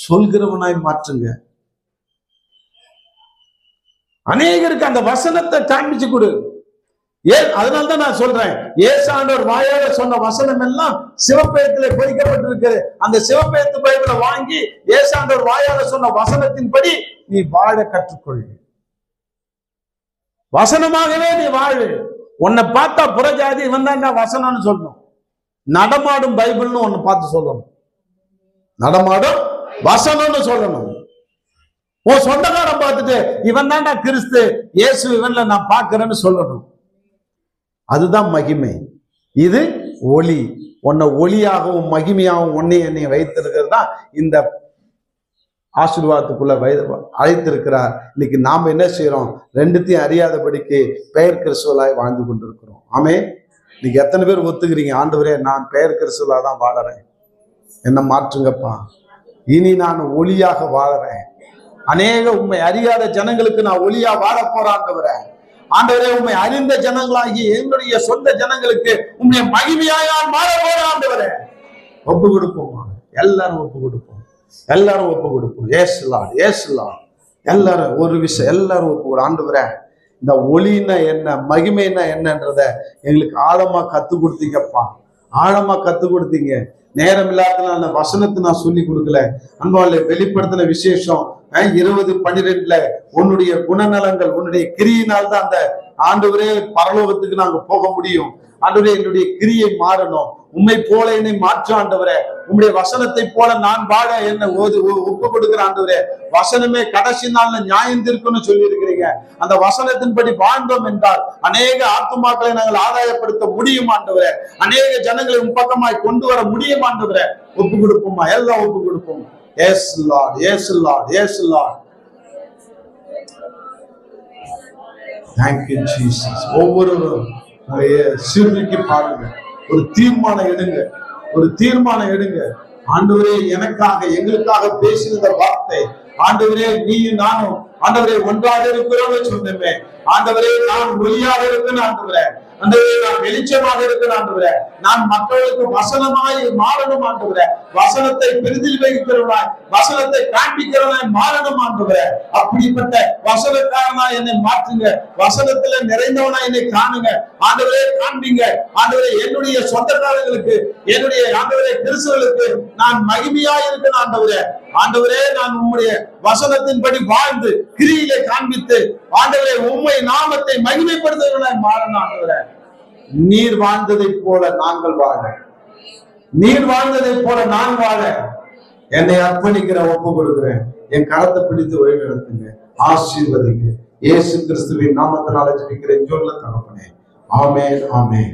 சொல்கிறவனாய் மாற்றுங்க. அநேகருக்கு அந்த வசனத்தை காண்பிச்சு கொடு. ஏன்? அதனால்தான் நான் சொல்றேன், ஏசாண்டவர் வாயால சொன்ன வசனம் எல்லாம் சிவப்பேத்திலே பொறிக்கப்பட்டிருக்கிறது. அந்த சிவப்பேத்து பைபிளை வாங்கி ஏசாண்டவர் வாயால சொன்ன வசனத்தின்படி நீ வாழ கற்றுக்கொள். வசனமாகவே நீ வாழு. உன்னை பார்த்தா புறஜாதி இவன் தான் வசனம்னு சொல்லணும். நடமாடும் பைபிள்னு ஒன்னு பார்த்து சொல்லணும். நடமாடும் வசனம்னு சொல்லணும். உன் சொந்தக்காரன் பார்த்துட்டு இவன் தான்டா கிறிஸ்து, இயேசு இவன்ல நான் பார்க்கிறேன்னு சொல்லணும். அதுதான் மகிமை. இது ஒளி. உன்னை ஒளியாகவும் மகிமையாகவும் உன்னை என்னை வைத்திருக்கிறது தான் இந்த ஆசீர்வாதத்துக்குள்ள அழைத்திருக்கிறார். இன்னைக்கு நாம என்ன செய்யறோம்? ரெண்டுத்தையும் அறியாதபடிக்கு பெயர் கிறிஸ்துவலாய் வாழ்ந்து கொண்டிருக்கிறோம். ஆமே. இன்னைக்கு எத்தனை பேர் ஒத்துக்கிறீங்க, ஆண்டவரே நான் பெயர் கிறிஸ்துவலா தான் வாழறேன், என்ன மாற்றுங்கப்பா, இனி நான் ஒளியாக வாழறேன், அநேக உண்மை அறியாத ஜனங்களுக்கு நான் ஒளியா வாழ போறேன் ஆண்டவரே. ஆண்டவரே உண்மை அறிந்த ஜனங்களாகி என்னுடைய சொந்த ஜனங்களுக்கு உண்மை மகிமையாயால் மாற போறேன் ஆண்டவரே. ஒப்பு கொடுப்போமா? எல்லாரும் ஒப்பு கொடுப்போம். எல்லாரும் ஒப்பு கொடுப்போம். ஏசுலாட் ஏசுலாட். எல்லாரும் ஒரு விஷயம் எல்லாரும் ஒப்பு கொடு. ஆண்டவரே இந்த ஒளின்னா என்ன, மகிமைன்னா என்னன்றத எங்களுக்கு ஆழமா கத்து கொடுத்தீங்கப்பா. ஆழமா கத்து கொடுத்தீங்க. நேரம் இல்லாத அந்த வசனத்தை நான் சொல்லி கொடுக்கல. அன்பாலே வெளிப்படுத்தின விசேஷம் 20:12 உன்னுடைய குணநலங்கள் உன்னுடைய கிரியினால் தான் அந்த ஆண்டவரே பரலோகத்துக்கு நாங்க போக முடியும். ஆண்டவரே என்னுடைய கிரியை மாறணும், உண்மை போல என்னை மாற்ற ஆண்டவரே, உம்முடைய வசனத்தை போல நான் வாழ என்ன ஒப்பு கொடுக்கிற ஆண்டவரே. வசனமே கடைசி நாள்ல நியாயம் தீர்க்கும்னு சொல்லி இருக்கிறீங்க. அந்த வசனத்தின்படி வாழ்ந்தோம் என்றால் அநேக ஆத்துமாக்களை நாங்கள் ஆதாயப்படுத்த முடியும் ஆண்டவரே. அநேக ஜனங்களை உன் பக்கமாய் கொண்டு வர முடியும் ஆண்டவரே. ஒப்பு கொடுப்போமா? எல்லாம் ஒப்பு கொடுப்போம். Yes Lord, yes Lord, yes Lord. Thank you Jesus. ஒவ்வொருவரும் சீர்தூக்கி பாருங்க. ஒரு தீர்மானம் எடுங்க. ஒரு தீர்மானம் எடுங்க. ஆண்டவரே எனக்காக எங்களுக்காக பேசின வார்த்தை, ஆண்டவரே நீயும் நானும் ஆண்டவரே ஒன்றாக இருக்கிறோம்னு சொன்னமே. ஆண்டவரே நான் ஒளியாக இருக்கேன் ஆண்டவரே. ஆண்டவரே நான் வெளிச்சமாக இருக்கேன் ஆண்டவரே. நான் மக்களுக்கு வசனமாய் மாறணும் ஆண்டவரே. வசனத்தை பெரிதில் வைக்கிறவனாய், வசனத்தை காண்பிக்கிறவனாய் மாறணும் ஆண்டவரே. அப்படிப்பட்ட வசனக்காரனாய் என்னை மாற்றுங்க. வசனத்துல நிறைந்தவனாய் என்னை காணுங்க ஆண்டவரே. காண்பீங்க ஆண்டவரே. என்னுடைய சொந்தக்காரங்களுக்கு, என்னுடைய ஆண்டவரே கிறிஸ்துவர்களுக்கு நான் மகிமையாய் இருக்கேன் ஆண்டவரே. ஆண்டவரே நான் உம்முடைய வசனத்தின்படி வாழ்ந்து கிரியிலே காண்பித்து ஆண்டவரே உம்மை நாமத்தை மகிமைப்படுத்துவதனாய் மாறணும் ஆண்டவரே. நீர் வாழ்ந்ததை போல நாங்கள் வாழ, நீர் வாழ்ந்ததை போல நான் வாழ என்னை அர்ப்பணிக்கிற, ஒப்பு கொடுக்கிறேன். என் கரத்தை பிடித்து வழி நடத்துங்க, ஆசீர்வதிங்க. இயேசு கிறிஸ்துவின் நாமத்தினால ஜெபிக்கிறேன் சொல்ல தகப்பனே. ஆமென், ஆமென்.